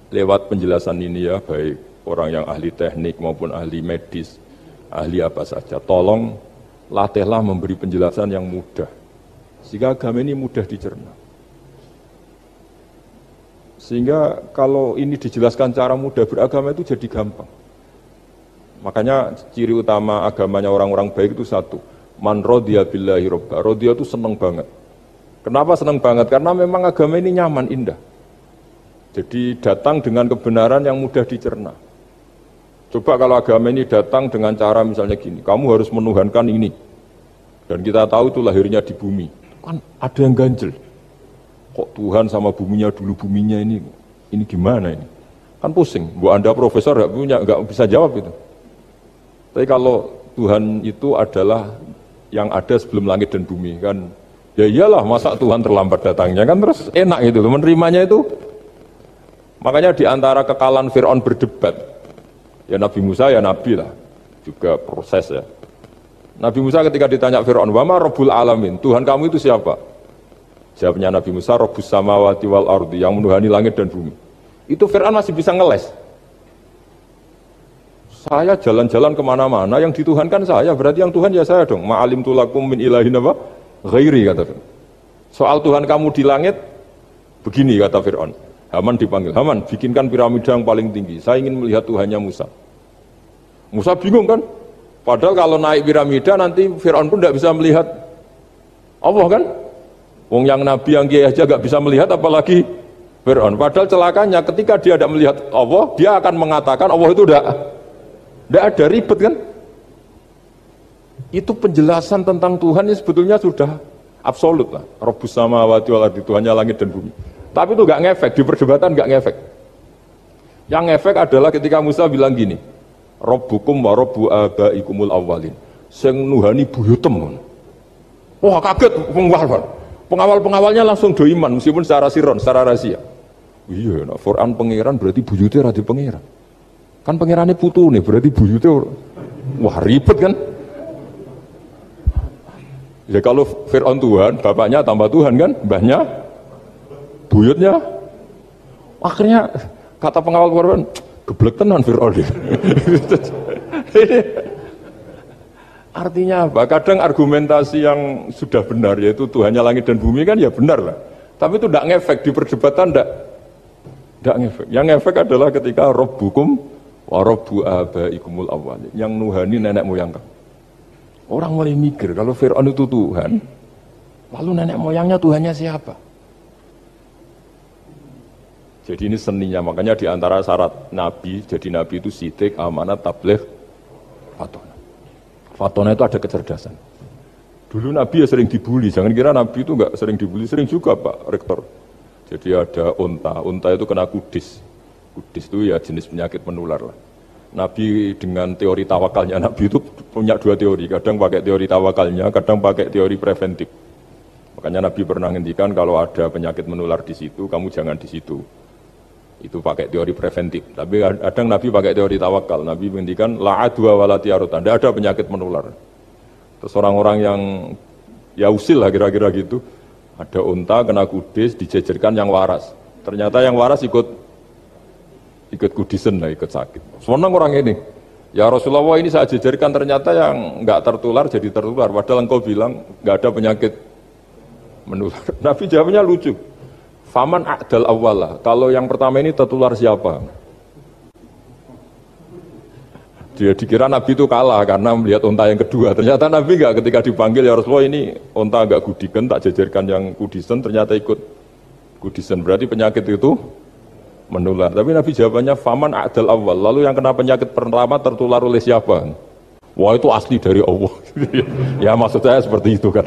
lewat penjelasan ini ya, baik orang yang ahli teknik maupun ahli medis, ahli apa saja, tolong latihlah memberi penjelasan yang mudah, sehingga agama ini mudah dicerna. Sehingga kalau ini dijelaskan cara mudah beragama itu jadi gampang. Makanya ciri utama agamanya orang-orang baik itu satu, man radiya billahi robba. Radiya itu senang banget. Kenapa senang banget? Karena memang agama ini nyaman, indah. Jadi datang dengan kebenaran yang mudah dicerna. Coba kalau agama ini datang dengan cara misalnya gini, kamu harus menuhankan ini. Dan kita tahu itu lahirnya di bumi. Kan ada yang ganjel. Kok Tuhan sama buminya dulu, buminya ini gimana ini? Kan pusing. Bu Anda profesor nggak bisa jawab itu. Tapi kalau Tuhan itu adalah yang ada sebelum langit dan bumi kan, ya iyalah masa Tuhan terlambat datangnya kan, terus enak gitu menerimanya itu. Makanya di antara kekalahan Fir'aun berdebat, ya Nabi Musa ya Nabi lah, juga proses ya. Nabi Musa ketika ditanya Fir'aun, wama Rabbul Alamin, Tuhan kamu itu siapa? Jawabnya Nabi Musa, Rabbus samawati wal ardi, yang menuhani langit dan bumi. Itu Fir'aun masih bisa ngeles. Saya jalan-jalan kemana-mana, yang dituhankan saya, berarti yang Tuhan ya saya dong. Ma'alim tulakum min ilahin apa? Ghairi, kata Fir'aun. Soal Tuhan kamu di langit, begini kata Fir'aun. Haman dipanggil, Haman bikinkan piramida yang paling tinggi, saya ingin melihat Tuhannya Musa. Musa bingung kan? Padahal kalau naik piramida nanti Fir'aun pun tidak bisa melihat Allah kan? Wong yang Nabi yang kiai aja gak bisa melihat, apalagi Fir'aun. Padahal celakanya ketika dia tidak melihat Allah, dia akan mengatakan Allah itu tidak ada, ribet kan? Itu penjelasan tentang Tuhan ini sebetulnya sudah absolut lah. Rabbus samawati wal ardi, Tuhannya langit dan bumi. Tapi itu gak ngefek, di perdebatan gak ngefek. Yang ngefek adalah ketika Musa bilang gini, Rabbukum wa rabbu abaikumul awwalin, sing nuhani buyutem. Wah kaget pengawal-pengawalnya langsung do iman, meskipun secara siron, secara rahasia. Iya, nah, Quran pangeran berarti buyutnya rada pangeran. Kan pangerannya putu nih, berarti buyutnya wah ribet kan? Ya kalau Fir'aun Tuhan, bapaknya tambah Tuhan kan, mbahnya, buyutnya. Akhirnya kata pengawal Quran, geblek tenan Fir'aun. Artinya apa? Kadang argumentasi yang sudah benar, yaitu Tuhannya langit dan bumi kan ya benar lah. Tapi itu tidak ngefek, di perdebatan tidak ngefek. Yang ngefek adalah ketika Rabbukum wa rabbu abaikumul awwalin, yang nuhani nenek moyang kamu. Orang mulai mikir, kalau Fir'aun itu Tuhan, lalu nenek moyangnya Tuhannya siapa? Jadi ini seninya, makanya di antara syarat Nabi, jadi Nabi itu sidik, amanat, tabligh, fatona. Fatona itu ada kecerdasan. Dulu Nabi ya sering dibully, jangan kira Nabi itu enggak sering dibully, sering juga Pak Rektor. Jadi ada unta itu kena kudis. Kudis itu ya jenis penyakit menular lah. Nabi dengan teori tawakalnya, Nabi itu punya dua teori, kadang pakai teori tawakalnya, kadang pakai teori preventif. Makanya Nabi pernah ngendikan kalau ada penyakit menular di situ, kamu jangan di situ. Itu pakai teori preventif. Tapi kadang Nabi pakai teori tawakal. Nabi menghentikan la adwa wala tiarutan. Tidak ada penyakit menular. Terus orang-orang yang ya usil lah kira-kira gitu. Ada unta kena kudis, dijejerkan yang waras. Ternyata yang waras ikut kudisen lah, ikut sakit. Senang orang ini. Ya Rasulullah, ini saya jejerkan, ternyata yang enggak tertular jadi tertular. Padahal engkau bilang enggak ada penyakit menular. Nabi jawabnya lucu. Faman a'dal awwala, kalau yang pertama ini tertular siapa? Dia dikira Nabi itu kalah karena melihat unta yang kedua. Ternyata Nabi enggak, ketika dipanggil ya Rasulullah, ini unta enggak kudikan, tak jejerkan yang kudisen, ternyata ikut kudisen. Berarti penyakit itu menular. Tapi Nabi jawabannya faman a'dal awwal, lalu yang kena penyakit pertama tertular oleh siapa? Wah itu asli dari Allah. Ya maksud saya seperti itu kan.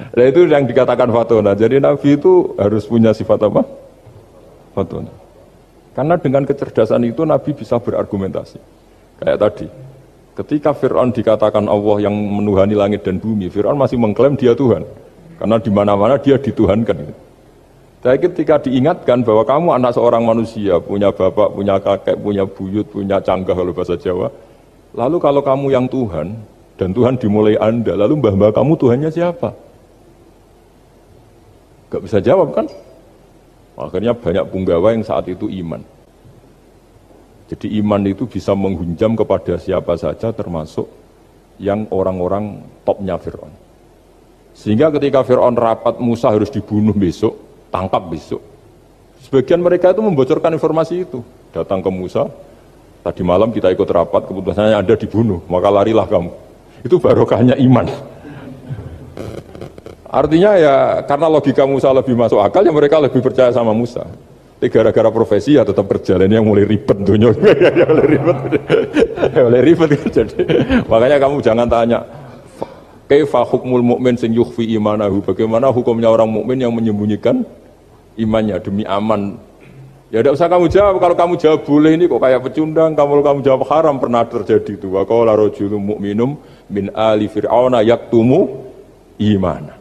Nah itu yang dikatakan fatona. Jadi Nabi itu harus punya sifat apa? Fatona. Karena dengan kecerdasan itu Nabi bisa berargumentasi. Kayak tadi, ketika Fir'aun dikatakan Allah yang menuhani langit dan bumi, Fir'aun masih mengklaim dia Tuhan. Karena di mana-mana dia dituhankan. Tapi ketika diingatkan bahwa kamu anak seorang manusia, punya bapak, punya kakek, punya buyut, punya canggah kalau bahasa Jawa. Lalu kalau kamu yang Tuhan, dan Tuhan dimulai Anda, lalu mbah-mbah kamu Tuhannya siapa? Gak bisa jawab kan? Akhirnya banyak punggawa yang saat itu iman. Jadi iman itu bisa menghunjam kepada siapa saja termasuk yang orang-orang topnya Fir'aun. Sehingga ketika Fir'aun rapat Musa harus dibunuh besok, tangkap besok. Sebagian mereka itu membocorkan informasi itu. Datang ke Musa, tadi malam kita ikut rapat, keputusannya Anda dibunuh, maka larilah kamu. Itu barokahnya iman. Artinya ya karena logika Musa lebih masuk akal, ya mereka lebih percaya sama Musa. Tapi gara-gara profesi ya tetap berjalan yang mulai ribet dunia. mulai ribet jadi. Makanya kamu jangan tanya kaifa hukmul mukmin sing yukhfi imanahu, bagaimana hukumnya orang mukmin yang menyembunyikan imannya demi aman. Ya tidak usah kamu jawab, kalau kamu jawab boleh ini kok kayak pecundang, kalau kamu jawab haram pernah terjadi itu. Wa qala rajulun mu'minum min ali fir'auna yaktumu imana.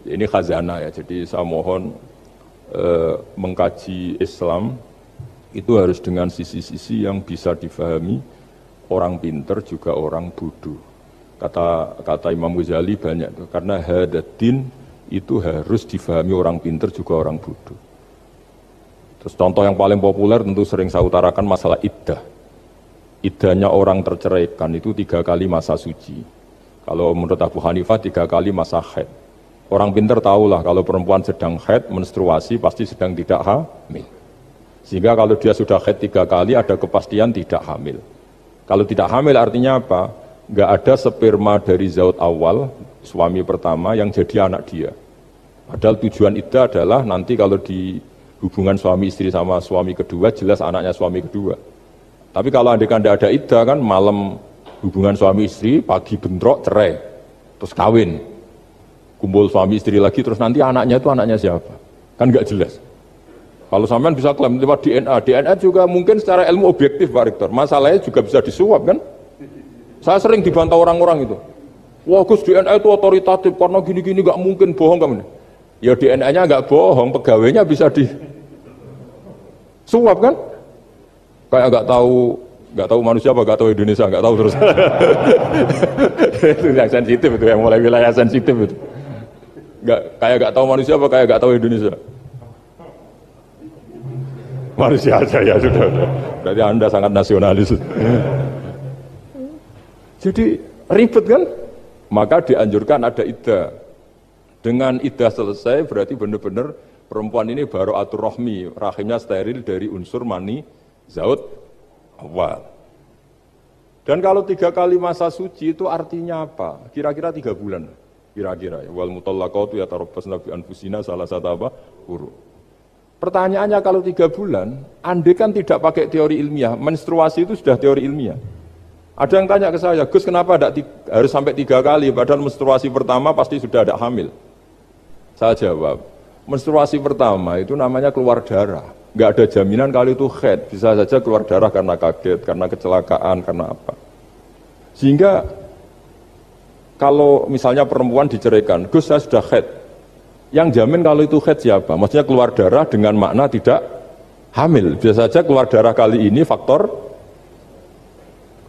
Ini khazanah ya, jadi saya mohon mengkaji Islam itu harus dengan sisi-sisi yang bisa difahami orang pinter juga orang bodoh. Kata Imam Ghazali banyak, karena hadatin itu harus difahami orang pinter juga orang bodoh. Terus contoh yang paling populer tentu sering saya utarakan masalah iddah. Iddahnya orang terceraikan itu 3 kali masa suci. Kalau menurut Abu Hanifah 3 kali masa haid. Orang pintar tahulah kalau perempuan sedang haid, menstruasi pasti sedang tidak hamil. Sehingga kalau dia sudah haid 3 kali ada kepastian tidak hamil. Kalau tidak hamil artinya apa? Nggak ada sperma dari zaut awal, suami pertama yang jadi anak dia. Padahal tujuan iddah adalah nanti kalau di hubungan suami istri sama suami kedua, jelas anaknya suami kedua. Tapi kalau andaikan tidak ada iddah kan malam hubungan suami istri, pagi bentrok, cerai, terus kawin. Kumpul suami istri lagi, terus nanti anaknya itu anaknya siapa? Kan nggak jelas. Kalau sampean bisa klaim lewat DNA juga mungkin secara ilmu objektif Pak Rektor. Masalahnya juga bisa disuap kan? Saya sering dibantah orang-orang itu. Wah Gus DNA itu otoritatif karena gini-gini nggak mungkin bohong kamu. Ya DNA-nya nggak bohong, pegawainya bisa disuap kan? Kayak nggak tahu manusia apa nggak tahu Indonesia nggak tahu terus. Itu yang sensitif itu, yang mulai wilayah sensitif itu. Nggak tahu manusia apa kayak nggak tahu Indonesia. Manusia aja ya sudah. Berarti Anda sangat nasionalis. Jadi ribet kan? Maka dianjurkan ada iddah. Dengan iddah selesai berarti benar-benar perempuan ini baru atur rohmi, rahimnya steril dari unsur mani zaut awal. Dan kalau 3 kali masa suci itu artinya apa? Kira-kira 3 bulan. Kira-kira ya. Wal mutallaqatu yatarabbasna bi anfusina salah satu apa? Huru. Pertanyaannya kalau 3 bulan, andai kan tidak pakai teori ilmiah, menstruasi itu sudah teori ilmiah. Ada yang tanya ke saya, Gus kenapa harus sampai 3 kali, padahal menstruasi pertama pasti sudah ada hamil. Saya jawab, menstruasi pertama itu namanya keluar darah. Nggak ada jaminan kalau itu haid, bisa saja keluar darah karena kaget, karena kecelakaan, karena apa. Sehingga kalau misalnya perempuan diceraikan, Gus saya sudah haid, yang jamin kalau itu haid siapa? Maksudnya keluar darah dengan makna tidak hamil. Bisa saja keluar darah kali ini faktor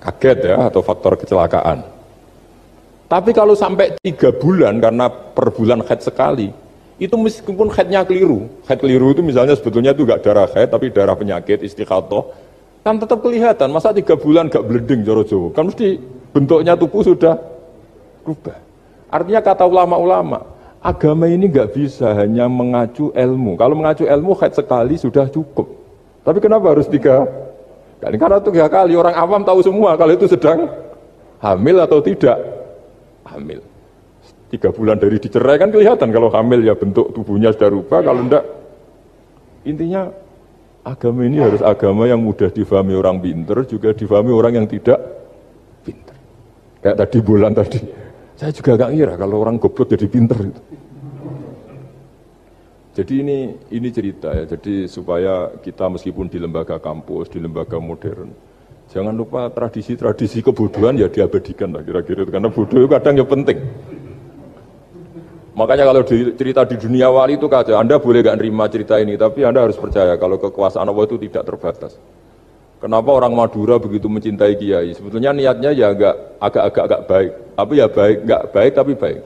kaget ya, atau faktor kecelakaan. Tapi kalau sampai 3 bulan karena per bulan haid sekali, itu meskipun haidnya keliru, haid keliru itu misalnya sebetulnya itu enggak darah haid tapi darah penyakit istiqatoh, kan tetap kelihatan. Masa 3 bulan enggak bleeding joro-joro, kan mesti bentuknya tubuh sudah berubah. Artinya kata ulama-ulama, agama ini enggak bisa hanya mengacu ilmu. Kalau mengacu ilmu haid sekali sudah cukup. Tapi kenapa harus 3 kali? Karena 3 kali orang awam tahu semua kalau itu sedang hamil atau tidak hamil. 3 bulan dari dicerai kan kelihatan kalau hamil ya bentuk tubuhnya sudah rubah, kalau enggak. Intinya agama ini harus agama yang mudah difahami orang pinter, juga difahami orang yang tidak pinter. Kayak tadi bulan tadi, saya juga gak ngira kalau orang goblok jadi pinter itu. Jadi ini cerita ya, jadi supaya kita meskipun di lembaga kampus, di lembaga modern, jangan lupa tradisi-tradisi kebodohan ya diabadikan lah kira-kira, karena bodoh itu kadang ya penting. Makanya kalau cerita di dunia wali itu kacau, Anda boleh gak nerima cerita ini, tapi Anda harus percaya kalau kekuasaan Allah itu tidak terbatas. Kenapa orang Madura begitu mencintai Kiai? Sebetulnya niatnya ya agak baik, tapi ya baik, nggak baik tapi baik.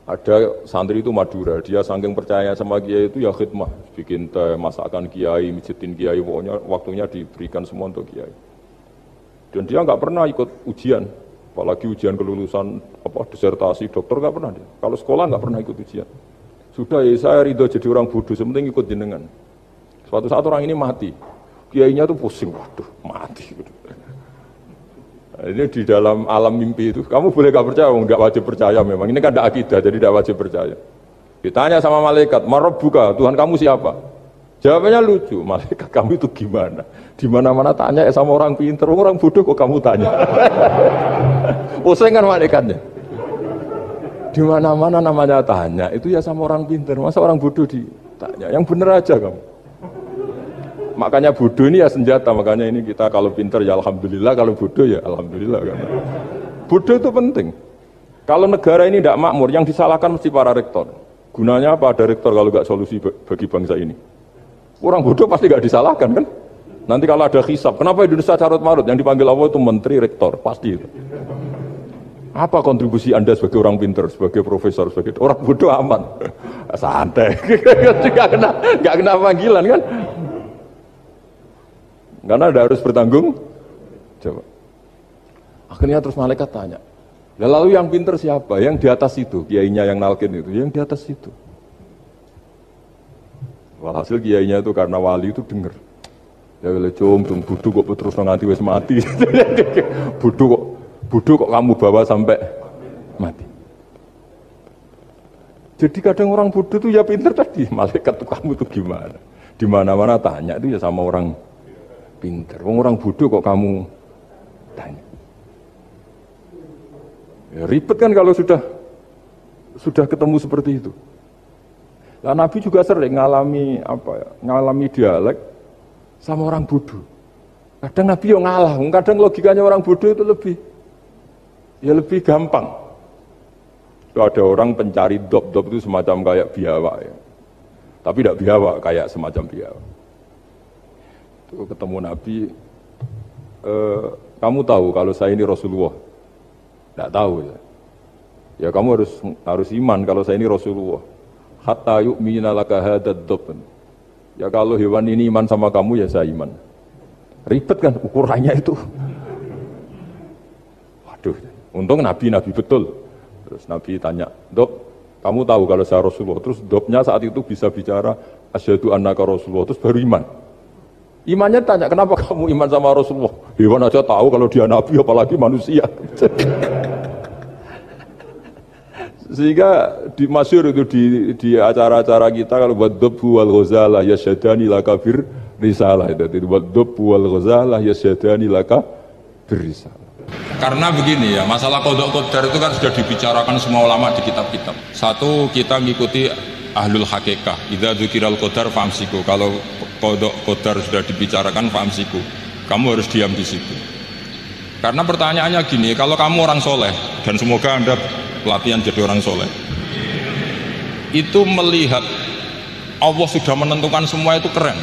Ada santri itu Madura, dia saking percaya sama kiai itu ya khidmah, bikin teh, masakan kiai, mijitin kiai, pokoknya waktunya diberikan semua untuk kiai. Dan dia nggak pernah ikut ujian, apalagi ujian kelulusan disertasi dokter nggak pernah dia. Kalau sekolah nggak pernah ikut ujian. Sudah ya saya ridho jadi orang bodoh, sementing ikut jenengan. Suatu saat orang ini mati, kiainya tuh pusing, waduh mati. Nah, ini di dalam alam mimpi itu, kamu boleh gak percaya, nggak wajib percaya memang. Ini kan ada akidah, jadi tidak wajib percaya. Ditanya sama malaikat, Marabbuka, Tuhan kamu siapa? Jawabannya lucu, malaikat kamu itu gimana? Di mana-mana tanya sama orang pinter, orang bodoh kok kamu tanya? Pusing kan malaikatnya. Di mana-mana namanya tanya, itu ya sama orang pinter, masa orang bodoh ditanya? Yang bener aja kamu. Makanya bodoh ini ya senjata, makanya ini kita kalau pinter ya alhamdulillah, kalau bodoh ya alhamdulillah. Karena bodoh itu penting. Kalau negara ini tidak makmur, yang disalahkan mesti para rektor. Gunanya apa ada rektor kalau nggak solusi bagi bangsa ini? Orang bodoh pasti nggak disalahkan kan? Nanti kalau ada hisab, kenapa Indonesia carut marut? Yang dipanggil Allah itu menteri, rektor, pasti itu. Apa kontribusi Anda sebagai orang pinter, sebagai profesor, sebagai orang bodoh aman? Santai, nggak kena panggilan kan? Karena ada harus bertanggung jawab. Akhirnya terus malaikat tanya, lalu yang pinter siapa? Yang di atas itu, kiainya yang nalkin itu, yang di atas itu. Walhasil kiainya itu karena wali itu denger. Ya wile cum budu kok terus nganti wis mati. budu kok kamu bawa sampai mati. Jadi kadang orang bodoh itu ya pinter tadi, malaikat tuh kamu tuh gimana? Di mana-mana tanya itu ya sama orang pinter. Orang bodoh kok kamu tanya. Ya, ribet kan kalau sudah ketemu seperti itu. Nah, Nabi juga sering ngalami dialek sama orang bodoh. Kadang Nabi yang ngalah, kadang logikanya orang bodoh itu lebih gampang. Itu ada orang pencari dop itu semacam kayak biawak ya. Tapi tidak biawak, kayak semacam biawak. Ketemu Nabi, kamu tahu kalau saya ini Rasulullah? Tidak tahu ya. Ya kamu harus iman kalau saya ini Rasulullah. Hatta yu'mina laka hadad dhab. Ya kalau hewan ini iman sama kamu ya saya iman. Ribet kan ukurannya itu. Waduh, untung Nabi betul. Terus Nabi tanya, Dok, kamu tahu kalau saya Rasulullah? Terus Dobnya saat itu bisa bicara, asyhadu annaka Rasulullah, terus baru iman. Imannya tanya, kenapa kamu iman sama Rasulullah? Hewan aja tahu kalau dia Nabi, apalagi manusia. Sehingga di masyhur itu di acara-acara kita, kalau buat Dobhu wal Ghazalah yasyadani laka bir risalah. Itu buat Dobhu wal Ghazalah yasyadani laka bir risalah. Karena begini ya, masalah qadha qadar itu kan sudah dibicarakan semua ulama di kitab-kitab. Satu, kita mengikuti ahlul hakikah. Idza dzikiral qadar famsiku. Kalau qadha qadar sudah dibicarakan famsiku, kamu harus diam di situ. Karena pertanyaannya gini, kalau kamu orang soleh, dan semoga Anda pelatihan jadi orang soleh, itu melihat Allah sudah menentukan semua, itu keren.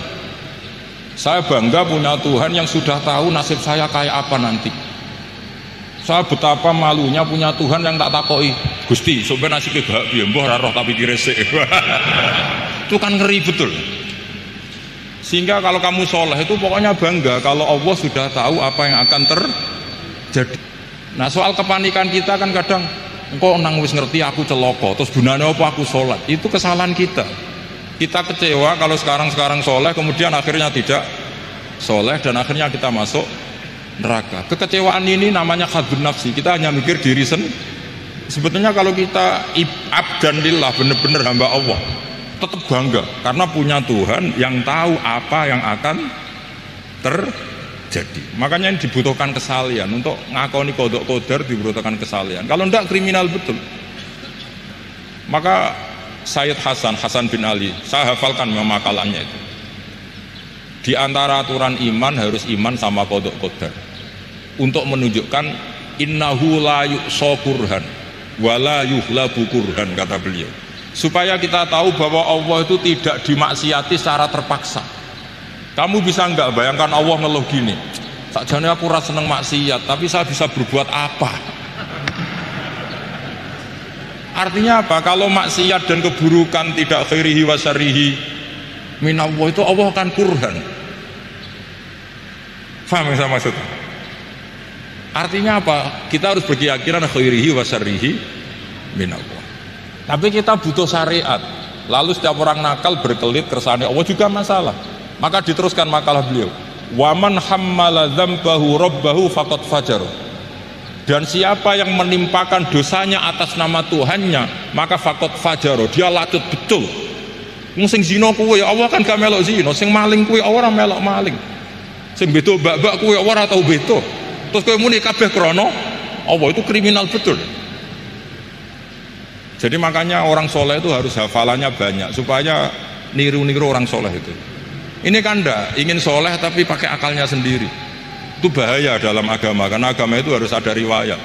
Saya bangga punya Tuhan yang sudah tahu nasib saya kayak apa nanti. Saya betapa malunya punya Tuhan yang tak takoi, Gusti, sampai nasibnya bahagia, mbah roh tapi diresik. Itu kan ngeri betul. Sehingga kalau kamu soleh itu pokoknya bangga kalau Allah sudah tahu apa yang akan terjadi. Nah, soal kepanikan kita kan kadang, engkau nang wis ngerti aku celoko, terus gunanya apa aku sholat? Itu kesalahan kita. Kita kecewa kalau sekarang soleh, kemudian akhirnya tidak soleh dan akhirnya kita masuk neraka. Kekecewaan ini namanya khadun nafsi. Kita hanya mikir diri sendiri. Sebetulnya kalau kita abdan lillah, benar-benar hamba Allah, tetap bangga karena punya Tuhan yang tahu apa yang akan terjadi. Makanya ini dibutuhkan kesalian. Untuk ngakoni qadha qadar dibutuhkan kesalian. Kalau enggak kriminal betul. Maka Sayyid Hasan bin Ali, saya hafalkan makalannya itu. Di antara aturan iman harus iman sama qadha qadar. Untuk menunjukkan innahu la yu'sa kurhan wala yuhlabu kurhan, kata beliau. Supaya kita tahu bahwa Allah itu tidak dimaksiati secara terpaksa. Kamu bisa enggak bayangkan Allah ngeluh gini, sakjane aku ora seneng maksiat, tapi saya bisa berbuat apa? Artinya apa? Kalau maksiat dan keburukan tidak khairihi wa syarrihi minallah, itu Allah akan kurhan. Faham yang saya maksud? Artinya apa? Kita harus berkeyakinan khairihi wa syarrihi minallah. Tapi kita butuh syariat. Lalu setiap orang nakal berkelit kersane Allah juga masalah. Maka diteruskan makalah beliau. Waman hammala dzambahu rabbahu faqad fajar. Dan siapa yang menimpakan dosanya atas nama Tuhannya, maka faqad fajar. Dia lacut betul. Sing zina kuwi Allah kan gak melok zina, sing maling kuwi ora melok maling. Sing beto bak-bak kuwi ora tau beto. Terus kowe muni kabeh krana Allah, itu kriminal betul. Jadi makanya orang soleh itu harus hafalannya banyak supaya niru-niru orang soleh itu. Ini kan enggak ingin soleh tapi pakai akalnya sendiri. Itu bahaya dalam agama, karena agama itu harus ada riwayat.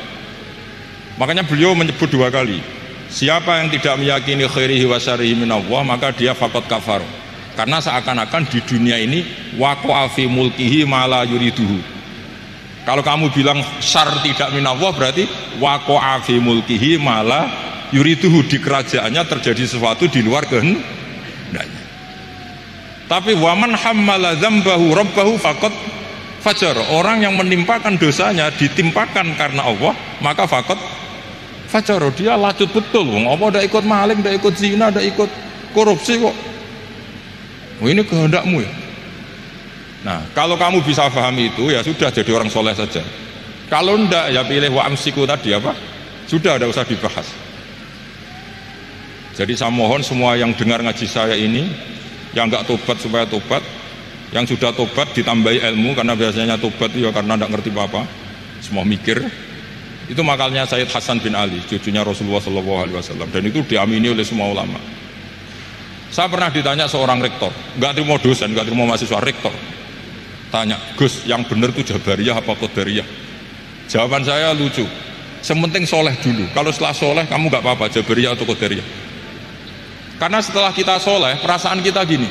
Makanya beliau menyebut 2 kali. Siapa yang tidak meyakini khairihi wa syarrihi minallah, maka dia faqad kafar. Karena seakan-akan di dunia ini waqa'a fi mulkihi ma la yuriduhu. Kalau kamu bilang syar tidak minallah, berarti waqa'a fi mulkihi ma la yuriduhu, di kerajaannya terjadi sesuatu di luar kehendaknya. Tapi waman hammala dzambahu rabbahu faqad fajar. Orang yang menimpakan dosanya ditimpakan karena Allah, maka faqad fajar. Dia lacut betul. Allah tidak ikut maling, tidak ikut zina, tidak ikut korupsi kok. Oh, ini kehendakmu ya. Nah, kalau kamu bisa pahami itu, ya sudah, jadi orang soleh saja. Kalau enggak, ya pilih wa amsiku tadi apa? Sudah, tidak usah dibahas. Jadi saya mohon semua yang dengar ngaji saya ini, yang enggak tobat supaya tobat, yang sudah tobat ditambahi ilmu, karena biasanya tobat ya karena tidak ngerti apa-apa, semua mikir. Itu makalnya Sayyid Hasan bin Ali, cucunya Rasulullah SAW, dan itu diamini oleh semua ulama. Saya pernah ditanya seorang rektor, enggak terima dosen, enggak terima mahasiswa, rektor. Tanya, Gus, yang benar itu Jabariyah apa Qadariyah? Jawaban saya lucu, sementing soleh dulu. Kalau setelah soleh kamu enggak apa-apa, Jabariyah atau Qadariyah. Karena setelah kita soleh, perasaan kita gini,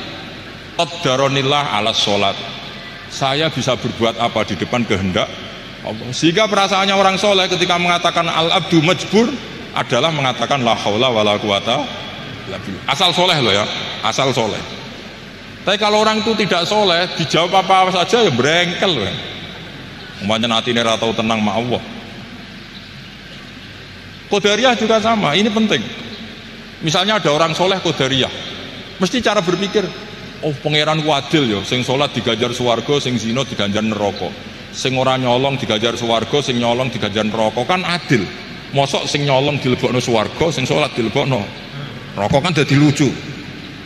qaddaronillah ala sholat, saya bisa berbuat apa di depan kehendak Allah. Sehingga perasaannya orang soleh ketika mengatakan al-abdu majbur adalah mengatakan la haula wala quwata illa billah. Asal soleh loh ya, asal soleh. Tapi kalau orang itu tidak soleh, dijawab apa saja ya berengkel loh. Umpamanya nanti ini ratau tenang sama Allah. Qadariyah juga sama, ini penting. Misalnya ada orang soleh Qadariyah, mesti cara berpikir, oh pangeran wadil ya, sing sholat digajar swarga, sing zina diganjar neraka, sing ora nyolong digajar swarga, sing nyolong digajar neraka, kan adil. Mosok sing nyolong dilebokno swarga, sing sholat dilebokno neraka, kan jadi lucu.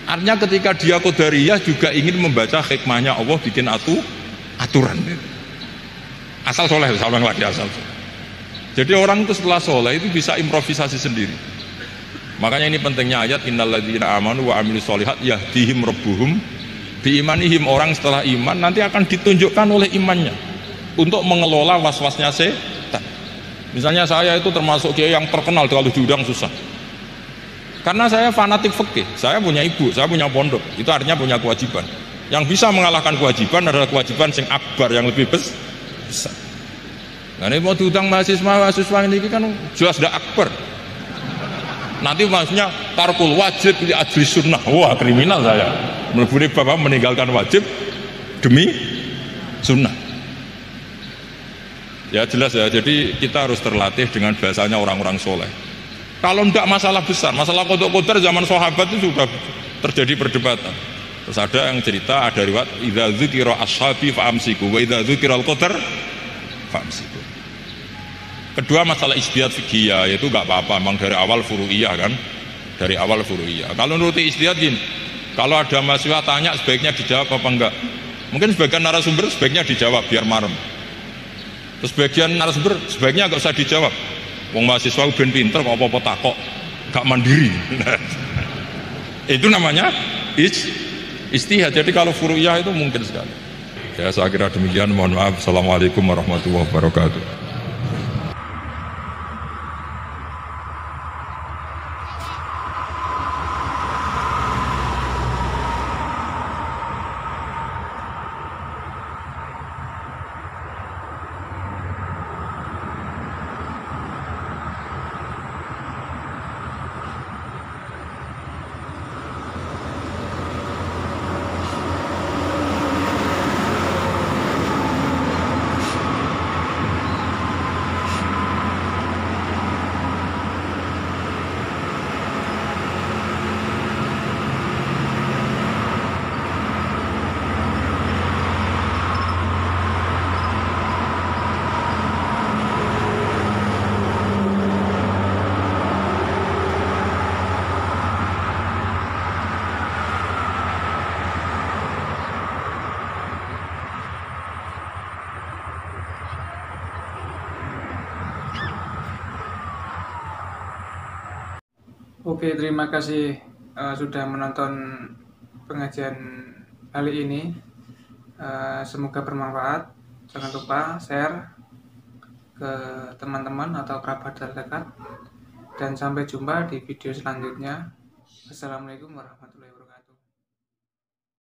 Artinya ketika dia Qadariyah juga ingin membaca hikmahnya Allah bikin aturan. Asal soleh, sama lagi asal. Jadi orang itu setelah soleh itu bisa improvisasi sendiri. Makanya ini pentingnya ayat innalladzina amanu wa amilus sholihat yahdihim rabbuhum biimanihim. Orang setelah iman nanti akan ditunjukkan oleh imannya untuk mengelola was-wasnya setan. Misalnya saya itu termasuk kiai yang terkenal kalau diundang susah. Karena saya fanatik fikih, saya punya ibu, saya punya pondok, itu artinya punya kewajiban. Yang bisa mengalahkan kewajiban adalah kewajiban sing akbar, yang lebih besar. Nah ini mau diundang mahasiswa ini kan jelas tidak akbar. Nanti maksudnya tarkul wajib di ajli sunnah, wah kriminal saya. Meleburi bapak meninggalkan wajib demi sunnah. Ya jelas ya, jadi kita harus terlatih dengan bahasanya orang-orang soleh. Kalau tidak masalah besar, masalah qada qadar zaman sahabat itu juga terjadi perdebatan. Terus ada yang cerita, ada riwayat idza dzikira ashabi fa amsiku wa idza dzikira al-qadar fa amsiku. Kedua masalah ijtihad fikih, yaitu enggak apa-apa, memang dari awal furu'iyah kan. Dari awal furu'iyah. Kalau nuruti ijtihad gini, kalau ada mahasiswa tanya sebaiknya dijawab apa enggak. Mungkin sebagian narasumber sebaiknya dijawab biar marem. Terus sebagian narasumber sebaiknya enggak usah dijawab. Wong mahasiswa ben pinter kok apa-apa takok, gak mandiri. Itu namanya ijtihad. Jadi kalau furu'iyah itu mungkin sekali. Ya saya kira demikian, mohon maaf. Assalamualaikum warahmatullahi wabarakatuh. Oke, terima kasih sudah menonton pengajian kali ini. Semoga bermanfaat. Jangan lupa share ke teman-teman atau kerabat terdekat. Dan sampai jumpa di video selanjutnya. Assalamualaikum warahmatullahi wabarakatuh.